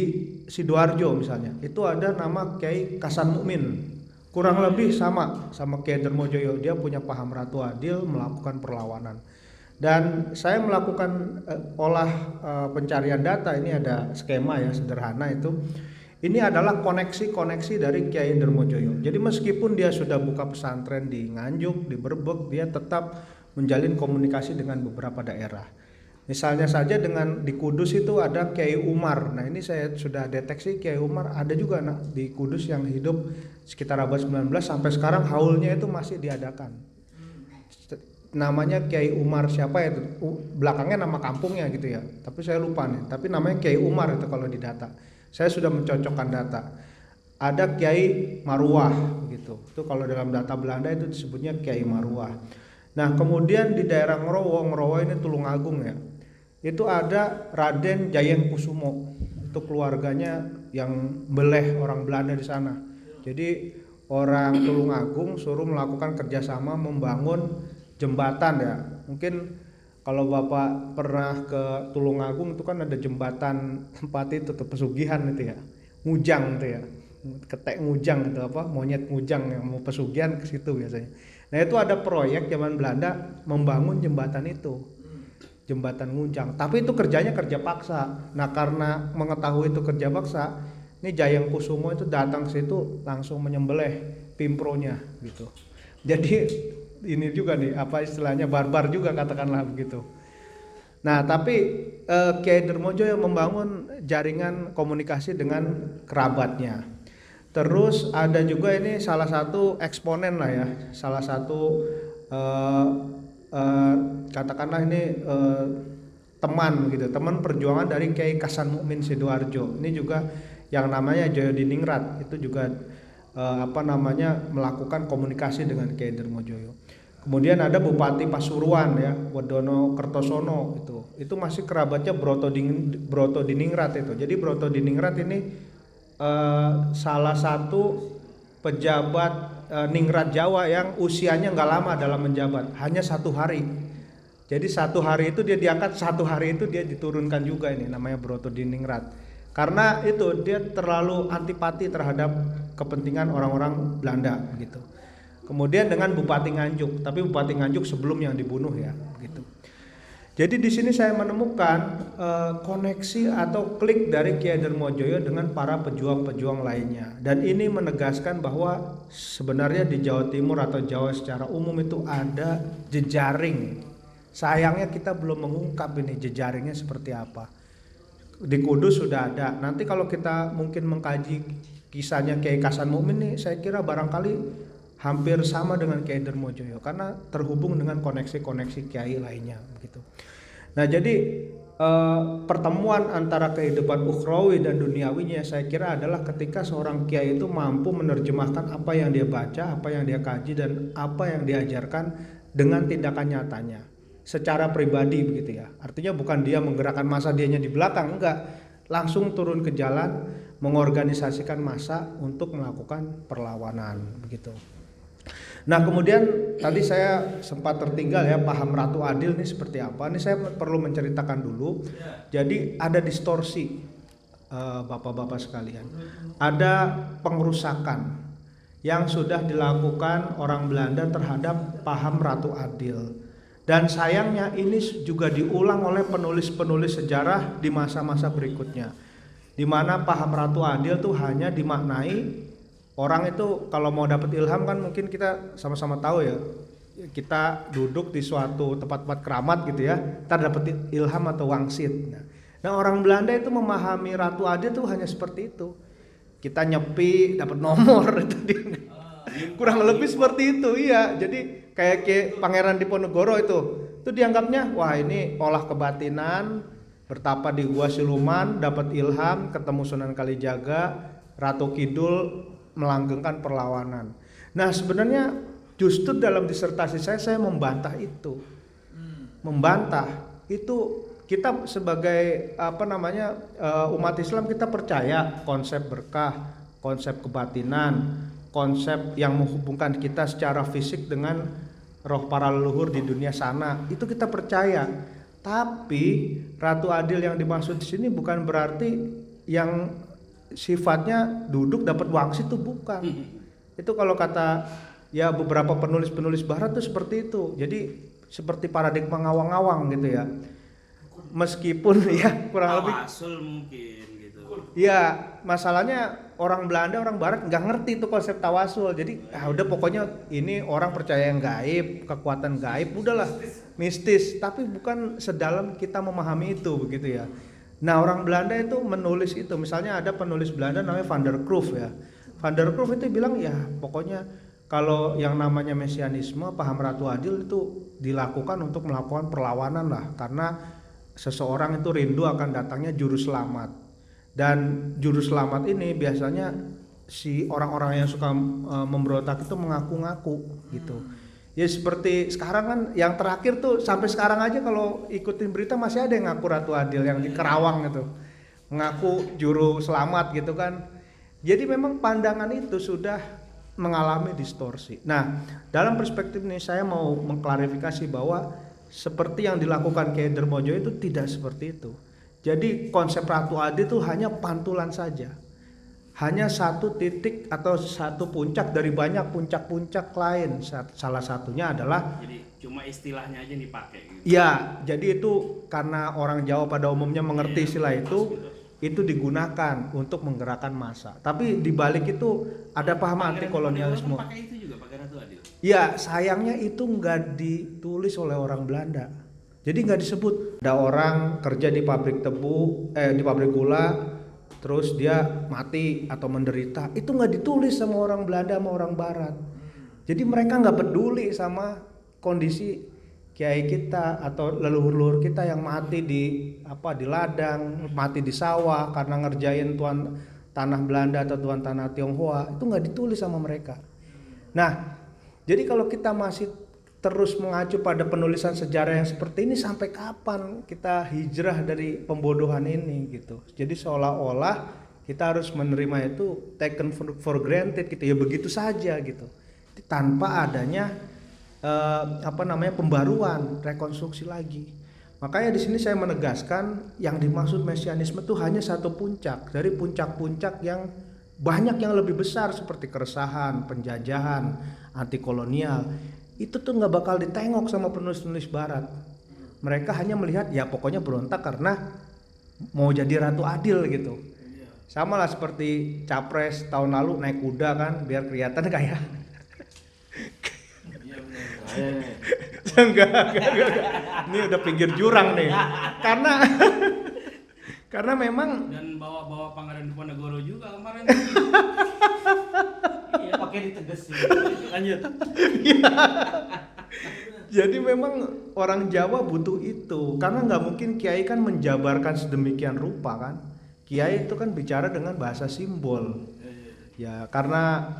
Sidoarjo misalnya, itu ada nama Kiai Kasan Mukmin. Kurang lebih sama Kiai Darmojoyo, dia punya paham ratu adil, melakukan perlawanan. Dan saya melakukan olah pencarian data, ini ada skema ya sederhana itu. Ini adalah koneksi-koneksi dari Kiai Darmojoyo. Jadi meskipun dia sudah buka pesantren di Nganjuk, di Berbek, dia tetap menjalin komunikasi dengan beberapa daerah. Misalnya saja di Kudus itu ada Kiai Umar. Nah ini saya sudah deteksi Kiai Umar ada juga di Kudus yang hidup sekitar abad 19 sampai sekarang haulnya itu masih diadakan. Namanya Kiai Umar siapa ya? Belakangnya nama kampungnya gitu ya. Tapi saya lupa nih. Tapi namanya Kiai Umar itu kalau di data. Saya sudah mencocokkan data. Ada Kiai Marwah gitu. Itu kalau dalam data Belanda itu disebutnya Kiai Marwah. Nah kemudian di daerah Ngerowo ini Tulungagung ya, itu ada Raden Jayeng Kusumo, itu keluarganya yang beleh orang Belanda di sana. Jadi orang Tulungagung suruh melakukan kerjasama membangun jembatan ya. Mungkin kalau Bapak pernah ke Tulungagung itu kan ada jembatan tempat itu tuh pesugihan itu ya, Ngujang itu ya, ketek Ngujang itu apa, monyet Ngujang yang mau pesugihan ke situ biasanya. Nah itu ada proyek zaman Belanda membangun jembatan itu, jembatan Ngujang, tapi itu kerjanya kerja paksa. Nah karena mengetahui itu kerja paksa, ini Jayeng Kusumo itu datang ke situ langsung menyembelih pimpronya gitu. Jadi ini juga nih apa istilahnya barbar juga katakanlah begitu. Nah tapi Kiai Darmojo yang membangun jaringan komunikasi dengan kerabatnya. Terus ada juga ini salah satu eksponen lah ya, salah satu katakanlah ini teman gitu, teman perjuangan dari Kiai Kasan Mukmin Sidoarjo. Ini juga yang namanya Joyodiningrat itu juga melakukan komunikasi dengan Kiai Darmojoyo. Kemudian ada Bupati Pasuruan ya, Wedono Kertosono itu masih kerabatnya Broto Diningrat itu. Jadi Broto Diningrat ini salah satu pejabat Ningrat Jawa yang usianya nggak lama dalam menjabat, hanya 1 hari. Jadi 1 hari itu dia diangkat, 1 hari itu dia diturunkan juga, ini namanya Broto Diningrat. Karena itu dia terlalu antipati terhadap kepentingan orang-orang Belanda gitu. Kemudian dengan Bupati Nganjuk, tapi Bupati Nganjuk sebelum yang dibunuh ya gitu. Jadi di sini saya menemukan koneksi atau klik dari Kiai Darmojoyo dengan para pejuang-pejuang lainnya, dan ini menegaskan bahwa sebenarnya di Jawa Timur atau Jawa secara umum itu ada jejaring. Sayangnya kita belum mengungkap ini jejaringnya seperti apa. Di Kudus sudah ada. Nanti kalau kita mungkin mengkaji kisahnya Kiai Kasan Mukmin ini, saya kira barangkali hampir sama dengan Kiai Darmojoyo karena terhubung dengan koneksi-koneksi kiai lainnya begitu. Nah jadi pertemuan antara kehidupan ukhrawi dan duniawinya saya kira adalah ketika seorang kiai itu mampu menerjemahkan apa yang dia baca, apa yang dia kaji, dan apa yang diajarkan dengan tindakan nyatanya secara pribadi begitu ya. Artinya bukan dia menggerakkan massa dianya di belakang, enggak, langsung turun ke jalan mengorganisasikan massa untuk melakukan perlawanan begitu. Nah kemudian tadi saya sempat tertinggal ya, paham Ratu Adil ini seperti apa. Ini saya perlu menceritakan dulu. Jadi ada distorsi bapak-bapak sekalian. Ada pengerusakan yang sudah dilakukan orang Belanda terhadap paham Ratu Adil. Dan sayangnya ini juga diulang oleh penulis-penulis sejarah di masa-masa berikutnya, di mana paham Ratu Adil tuh hanya dimaknai orang itu kalau mau dapat ilham kan mungkin kita sama-sama tahu ya, kita duduk di suatu tempat-tempat keramat gitu ya, kita dapat ilham atau wangsit. Nah orang Belanda itu memahami Ratu Adil tuh hanya seperti itu, kita nyepi dapat nomor itu kurang lebih seperti itu ya. Jadi kayak Pangeran Diponegoro itu dianggapnya wah ini olah kebatinan, bertapa di Gua Siluman, dapat ilham, ketemu Sunan Kalijaga, Ratu Kidul melanggengkan perlawanan. Nah sebenarnya justru dalam disertasi saya membantah itu, membantah itu. Kita sebagai umat Islam kita percaya konsep berkah, konsep kebatinan, konsep yang menghubungkan kita secara fisik dengan roh para leluhur di dunia sana, itu kita percaya. Tapi Ratu Adil yang dimaksud di sini bukan berarti yang sifatnya duduk dapat wangsit itu bukan. Itu kalau kata ya beberapa penulis-penulis barat tuh seperti itu. Jadi seperti paradigma ngawang-ngawang gitu ya. Meskipun ya kurang lebih tawasul mungkin gitu. Ya masalahnya orang Belanda, orang barat nggak ngerti itu konsep tawasul. Jadi udah pokoknya ini orang percaya yang gaib, kekuatan gaib, udahlah mistis, tapi bukan sedalam kita memahami itu begitu ya. Nah orang Belanda itu menulis itu, misalnya ada penulis Belanda namanya Van der Kroof ya. Van der Kroof itu bilang ya pokoknya kalau yang namanya mesianisme, paham Ratu Adil itu dilakukan untuk melakukan perlawanan lah, karena seseorang itu rindu akan datangnya juru selamat. Dan juru selamat ini biasanya si orang-orang yang suka memberontak itu mengaku-ngaku gitu. Ya seperti sekarang kan yang terakhir tuh sampai sekarang aja kalau ikutin berita masih ada yang ngaku Ratu Adil yang di Kerawang itu. Mengaku juru selamat gitu kan. Jadi memang pandangan itu sudah mengalami distorsi. Nah, dalam perspektif ini saya mau mengklarifikasi bahwa seperti yang dilakukan Kiai Darmojo itu tidak seperti itu. Jadi konsep Ratu Adil itu hanya pantulan saja. Hanya satu titik atau satu puncak dari banyak puncak-puncak lain. Salah satunya adalah Jadi cuma istilahnya aja yang dipakai gitu. ya, jadi itu karena orang Jawa pada umumnya mengerti istilah itu digunakan untuk menggerakkan massa. Tapi di balik itu ada paham anti kolonialisme. Pakai itu juga, pakai Ratu Adil. Ya, sayangnya itu nggak ditulis oleh orang Belanda. Jadi nggak disebut. Ada orang kerja di pabrik di pabrik gula, terus dia mati atau menderita. Itu nggak ditulis sama orang Belanda sama orang Barat. Jadi mereka nggak peduli sama kondisi kiai kita atau leluhur-leluhur kita yang mati di ladang, mati di sawah karena ngerjain tuan tanah Belanda atau tuan tanah Tionghoa. Itu nggak ditulis sama mereka. Nah, jadi kalau kita masih terus mengacu pada penulisan sejarah yang seperti ini, sampai kapan kita hijrah dari pembodohan ini gitu. Jadi seolah-olah kita harus menerima itu taken for granted gitu, ya begitu saja gitu. Tanpa adanya pembaruan, rekonstruksi lagi. Makanya di sini saya menegaskan yang dimaksud mesianisme itu hanya satu puncak dari puncak-puncak yang banyak yang lebih besar seperti keresahan, penjajahan, anti kolonial. Itu tuh nggak bakal ditengok sama penulis-penulis Barat. Mereka hanya melihat ya pokoknya berontak karena mau jadi Ratu Adil gitu. Sama lah seperti capres tahun lalu naik kuda kan biar kelihatan kayak enggak. Ini udah pinggir jurang nih. Karena memang Dan bawa Pangeran Diponegoro juga kemarin. Iya, pakai ditegesin. Lanjut. jadi memang orang Jawa butuh itu karena nggak mungkin kiai kan menjabarkan sedemikian rupa kan. Kiai itu kan bicara dengan bahasa simbol. Ya karena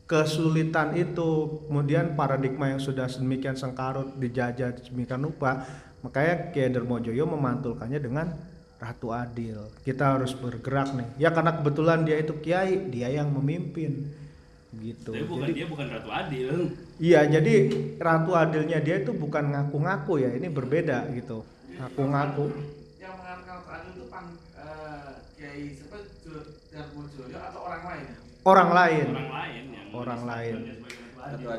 kesulitan itu, kemudian paradigma yang sudah sedemikian sengkarut dijajah sedemikian rupa, makanya Kiai Darmojoyo memantulkannya dengan Ratu Adil. Kita harus bergerak nih. Ya karena kebetulan dia itu kiai, dia yang memimpin gitu. Tapi dia bukan Ratu Adil. Iya, jadi Ratu Adilnya dia itu bukan ngaku-ngaku ya, ini berbeda gitu. Ngaku-ngaku. Yang mengatakan Ratu Adil itu Kiai siapa? Darmojoyo atau orang lain? Orang lain. Orang lain.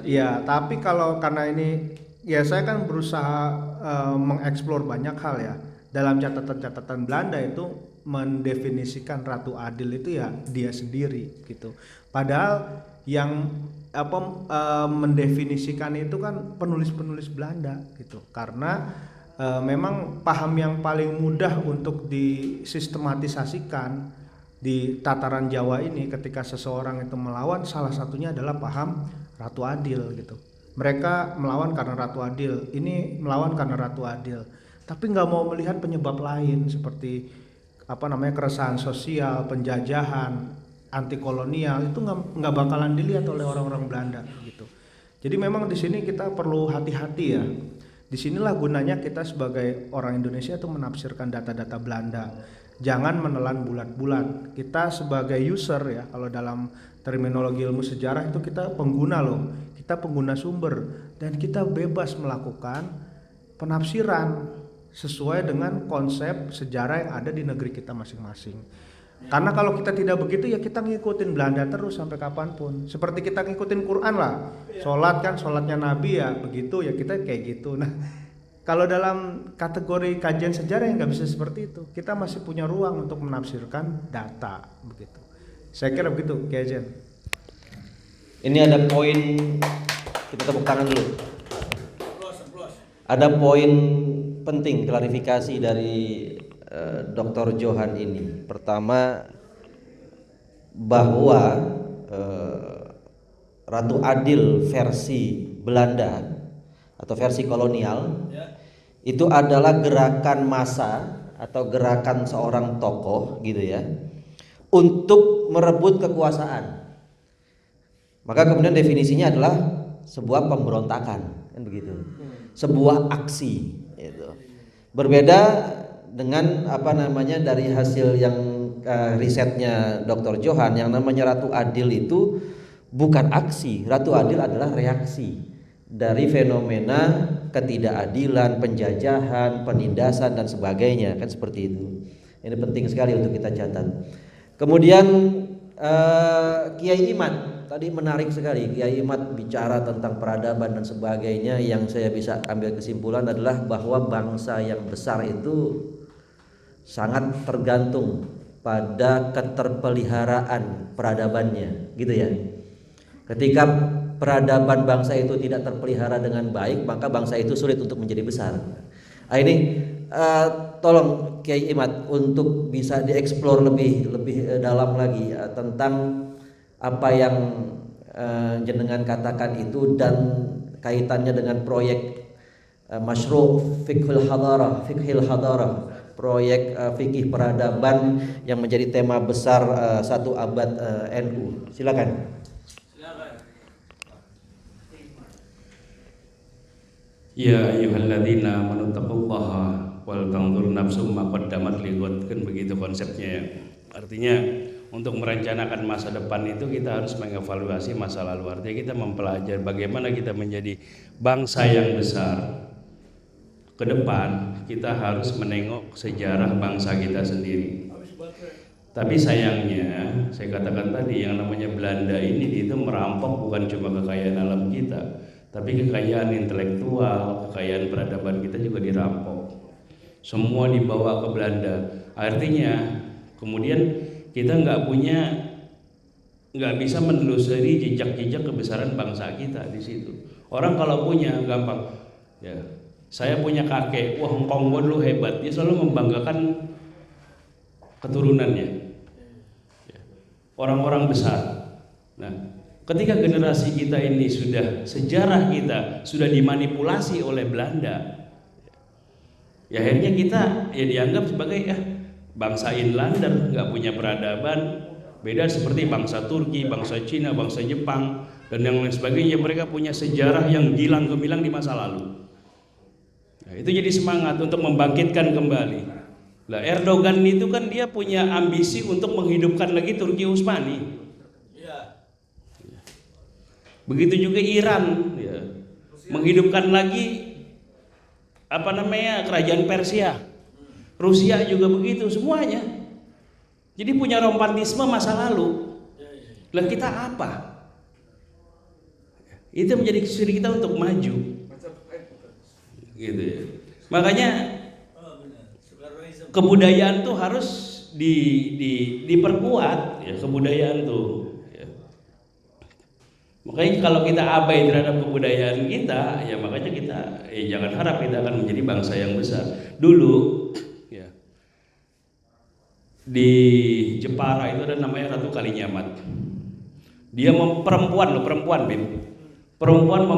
Iya, tapi kalau karena ini ya saya kan berusaha mengeksplor banyak hal ya. Dalam catatan-catatan Belanda itu mendefinisikan Ratu Adil itu ya dia sendiri gitu. Padahal yang mendefinisikan itu kan penulis-penulis Belanda gitu. Karena memang paham yang paling mudah untuk disistematisasikan di tataran Jawa ini ketika seseorang itu melawan, salah satunya adalah paham Ratu Adil gitu. Mereka melawan karena Ratu Adil, ini melawan karena Ratu Adil, tapi nggak mau melihat penyebab lain seperti keresahan sosial, penjajahan, anti kolonial itu nggak bakalan dilihat oleh orang-orang Belanda gitu. Jadi memang di sini kita perlu hati-hati ya. Disinilah gunanya kita sebagai orang Indonesia itu menafsirkan data-data Belanda. Jangan menelan bulat-bulat. Kita sebagai user ya, kalau dalam terminologi ilmu sejarah itu kita pengguna loh. Kita pengguna sumber dan kita bebas melakukan penafsiran sesuai dengan konsep sejarah yang ada di negeri kita masing-masing. Karena kalau kita tidak begitu ya kita ngikutin Belanda terus sampai kapanpun. Seperti kita ngikutin Quran lah. Sholatnya Nabi ya begitu ya kita kayak gitu. Nah, kalau dalam kategori kajian sejarah yang nggak bisa seperti itu, kita masih punya ruang untuk menafsirkan data begitu. Saya kira begitu, Kiai Jen. Ini ada poin, kita tepuk tangan dulu. Ada poin penting klarifikasi dari Dr. Johan ini. Pertama, bahwa Ratu Adil versi Belanda atau versi kolonial itu adalah gerakan massa atau gerakan seorang tokoh gitu ya untuk merebut kekuasaan. Maka kemudian definisinya adalah sebuah pemberontakan, kan begitu. Sebuah aksi itu. Berbeda dengan dari hasil yang risetnya Dr. Johan, yang namanya Ratu Adil itu bukan aksi. Ratu Adil adalah reaksi dari fenomena ketidakadilan, penjajahan, penindasan dan sebagainya, kan seperti itu. Ini penting sekali untuk kita catat. Kemudian Kiai Imad tadi menarik sekali. Kiai Imad bicara tentang peradaban dan sebagainya. Yang saya bisa ambil kesimpulan adalah bahwa bangsa yang besar itu sangat tergantung pada keterpeliharaan peradabannya, gitu ya. Ketika peradaban bangsa itu tidak terpelihara dengan baik, maka bangsa itu sulit untuk menjadi besar. Ini tolong Kiai Imad untuk bisa dieksplor lebih dalam lagi tentang apa yang jenengan katakan itu dan kaitannya dengan proyek Masyru' Fiqhil Hadarah, proyek fikih peradaban yang menjadi tema besar 1 abad NU. Silakan. Ya ayyuhalladzina amanu taqullaha wal tanzur nafsum ma qaddamat lighad, kan begitu konsepnya ya. Artinya untuk merencanakan masa depan itu kita harus mengevaluasi masa lalu. Artinya kita mempelajari bagaimana kita menjadi bangsa yang besar. Ke depan kita harus menengok sejarah bangsa kita sendiri. Tapi sayangnya saya katakan tadi, yang namanya Belanda ini itu merampok bukan cuma kekayaan alam kita, tapi kekayaan intelektual, kekayaan peradaban kita juga dirampok. Semua dibawa ke Belanda. Artinya kemudian kita nggak bisa menelusuri jejak-jejak kebesaran bangsa kita di situ. Orang kalau punya gampang, ya saya punya kakek, wah engkong gua dulu hebat. Dia selalu membanggakan keturunannya, orang-orang besar. Nah, ketika generasi kita ini sejarah kita sudah dimanipulasi oleh Belanda, ya akhirnya kita ya dianggap sebagai bangsa inlander, nggak punya peradaban. Beda seperti bangsa Turki, bangsa Cina, bangsa Jepang dan yang lain sebagainya. Mereka punya sejarah yang gilang gemilang di masa lalu. Nah, itu jadi semangat untuk membangkitkan kembali. Nah, Erdogan itu kan dia punya ambisi untuk menghidupkan lagi Turki Utsmani. Begitu juga Iran, ya, menghidupkan lagi kerajaan Persia. Rusia juga begitu, semuanya. Jadi punya romantisme masa lalu. Lah kita apa? Itu menjadi kesulitan kita untuk maju. Gitu ya. Makanya kebudayaan tuh harus diperkuat, ya, kebudayaan tuh. Ya. Makanya kalau kita abai terhadap kebudayaan kita, ya makanya kita jangan harap kita akan menjadi bangsa yang besar. Dulu ya, di Jepara itu ada namanya Ratu Kalinyamat. Dia perempuan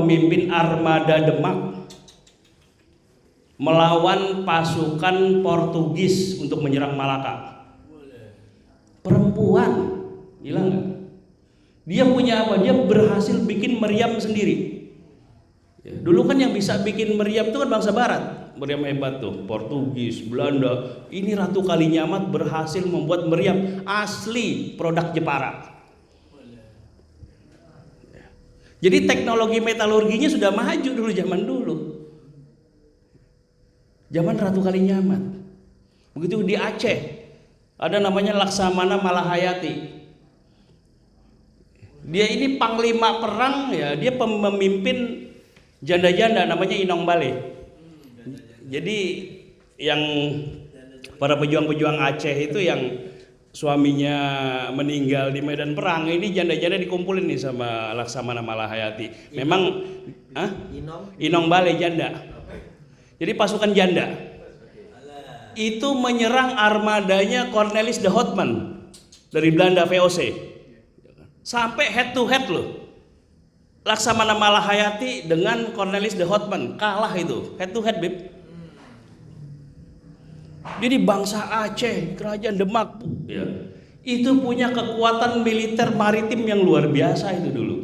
memimpin armada Demak melawan pasukan Portugis untuk menyerang Malaka. Perempuan, gila nggak? Dia punya apa? Dia berhasil bikin meriam sendiri. Ya, dulu kan yang bisa bikin meriam itu kan bangsa Barat. Meriam hebat tuh, Portugis, Belanda. Ini Ratu Kalinyamat berhasil membuat meriam asli produk Jepara. Ya. Jadi teknologi metalurginya sudah maju dulu, zaman dulu. Zaman Ratu Kalinyamat. Begitu di Aceh ada namanya Laksamana Malahayati. Dia ini panglima perang, ya, dia pemimpin janda-janda namanya Inong Bale. Jadi yang para pejuang-pejuang Aceh itu yang suaminya meninggal di medan perang, ini janda-janda dikumpulin nih sama Laksamana Malahayati. Memang Inong Bale janda. Jadi pasukan janda itu menyerang armadanya Cornelis de Houtman dari Belanda VOC, sampai head to head loh. Laksamana Malahayati dengan Cornelis de Houtman kalah itu head to head, Bib. Jadi bangsa Aceh, kerajaan Demak, ya, itu punya kekuatan militer maritim yang luar biasa itu dulu.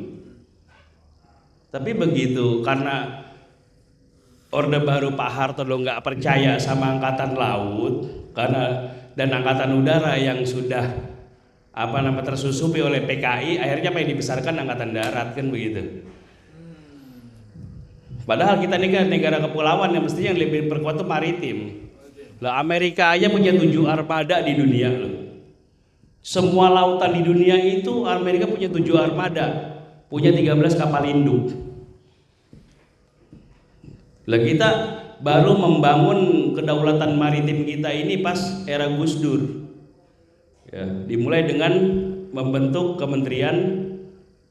Tapi begitu karena Orde Baru Pak Harto lo nggak percaya sama angkatan laut dan angkatan udara yang sudah tersusupi oleh PKI, akhirnya apa yang dibesarkan angkatan darat kan begitu. Padahal kita ini kan negara kepulauan yang mestinya yang lebih berkuat itu maritim. Lah Amerika aja punya 7 armada di dunia loh. Semua lautan di dunia itu Amerika punya 7 armada, punya 13 kapal induk. Lah kita baru membangun kedaulatan maritim kita ini pas era Gus Dur. Ya, dimulai dengan membentuk Kementerian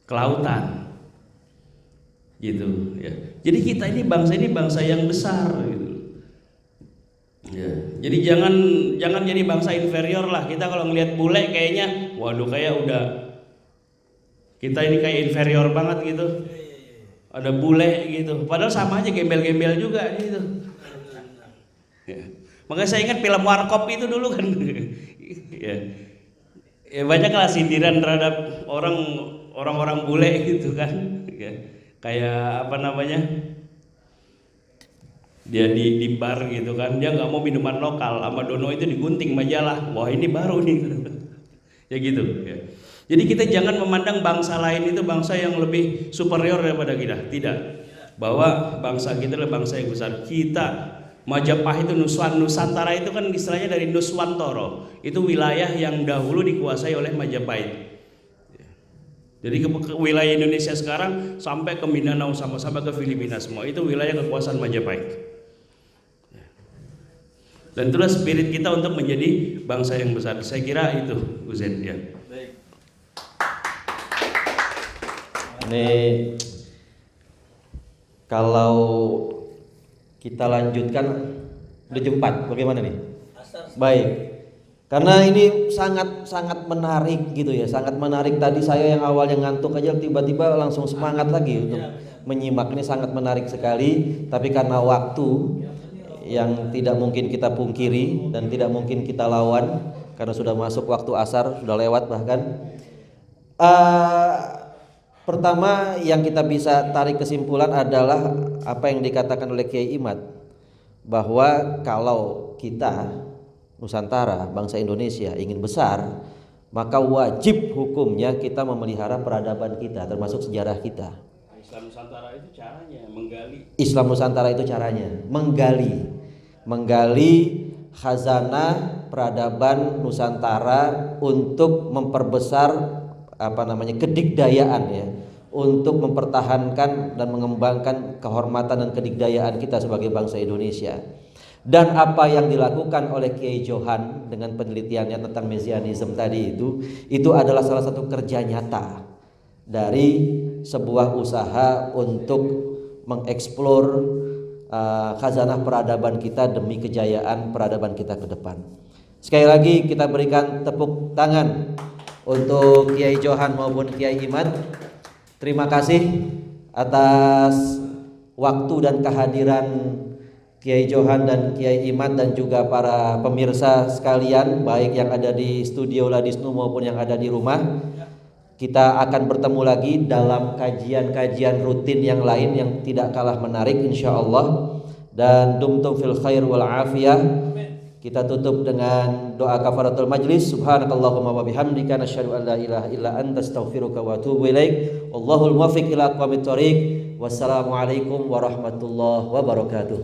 Kelautan. Gitu ya. Jadi kita ini bangsa yang besar gitu. Ya. Jadi jangan jadi bangsa inferior lah. Kita kalau ngelihat bule kayaknya waduh kayak udah kita ini kayak inferior banget gitu. Ada bule gitu. Padahal sama aja gembel-gembel juga gitu. Ya. Makanya saya ingat film Warkop itu dulu kan. Ya. Ya banyaklah sindiran terhadap orang-orang bule gitu kan. Ya. Kayak dia di bar gitu kan, dia nggak mau minuman lokal, sama Dono itu digunting majalah, wah ini baru nih. Ya gitu ya. Jadi kita jangan memandang bangsa lain itu bangsa yang lebih superior daripada kita, tidak. Bahwa bangsa kita adalah bangsa yang besar. Kita Majapahit itu Nusantara itu kan istilahnya dari Nuswantoro, itu wilayah yang dahulu dikuasai oleh Majapahit. Jadi ke wilayah Indonesia sekarang sampai ke Mindanao sama-sama ke Filipina semua itu wilayah kekuasaan Majapahit. Dan itulah spirit kita untuk menjadi bangsa yang besar. Saya kira itu, Uzen ya. Baik. Ini kalau kita lanjutkan udah jam 4, bagaimana nih? Baik. Karena ini sangat menarik gitu ya, sangat menarik. Tadi saya yang awalnya ngantuk aja tiba-tiba langsung semangat lagi untuk menyimak. Ini sangat menarik sekali, tapi karena waktu yang tidak mungkin kita pungkiri dan tidak mungkin kita lawan karena sudah masuk waktu asar, sudah lewat bahkan. Pertama yang kita bisa tarik kesimpulan adalah apa yang dikatakan oleh Kiai Imad, bahwa kalau kita Nusantara, bangsa Indonesia ingin besar, maka wajib hukumnya kita memelihara peradaban kita, termasuk sejarah kita. Islam Nusantara itu caranya menggali. Islam Nusantara itu caranya menggali khazanah peradaban Nusantara untuk memperbesar kedikdayaan ya, untuk mempertahankan dan mengembangkan kehormatan dan kedikdayaan kita sebagai bangsa Indonesia. Dan apa yang dilakukan oleh Kiai Johan dengan penelitiannya tentang Mesianisme tadi itu adalah salah satu kerja nyata dari sebuah usaha untuk mengeksplor khazanah peradaban kita demi kejayaan peradaban kita ke depan. Sekali lagi kita berikan tepuk tangan untuk Kiai Johan maupun Kiai Imad. Terima kasih atas waktu dan kehadiran Kiai Johan dan Kiai Imad dan juga para pemirsa sekalian, baik yang ada di studio Ladisnu maupun yang ada di rumah. Kita akan bertemu lagi dalam kajian-kajian rutin yang lain yang tidak kalah menarik insyaallah. Dan dumtum fil khair wal afiyah. Kita tutup dengan doa kafaratul majlis. Subhanakallahumma wa bihamdika nasyhadu an la ilaha illa anta astaghfiruka wa atubu ilaik. Wallahul muwaffiq ila aqwamit thoriq. Wassalamualaikum warahmatullahi wabarakatuh.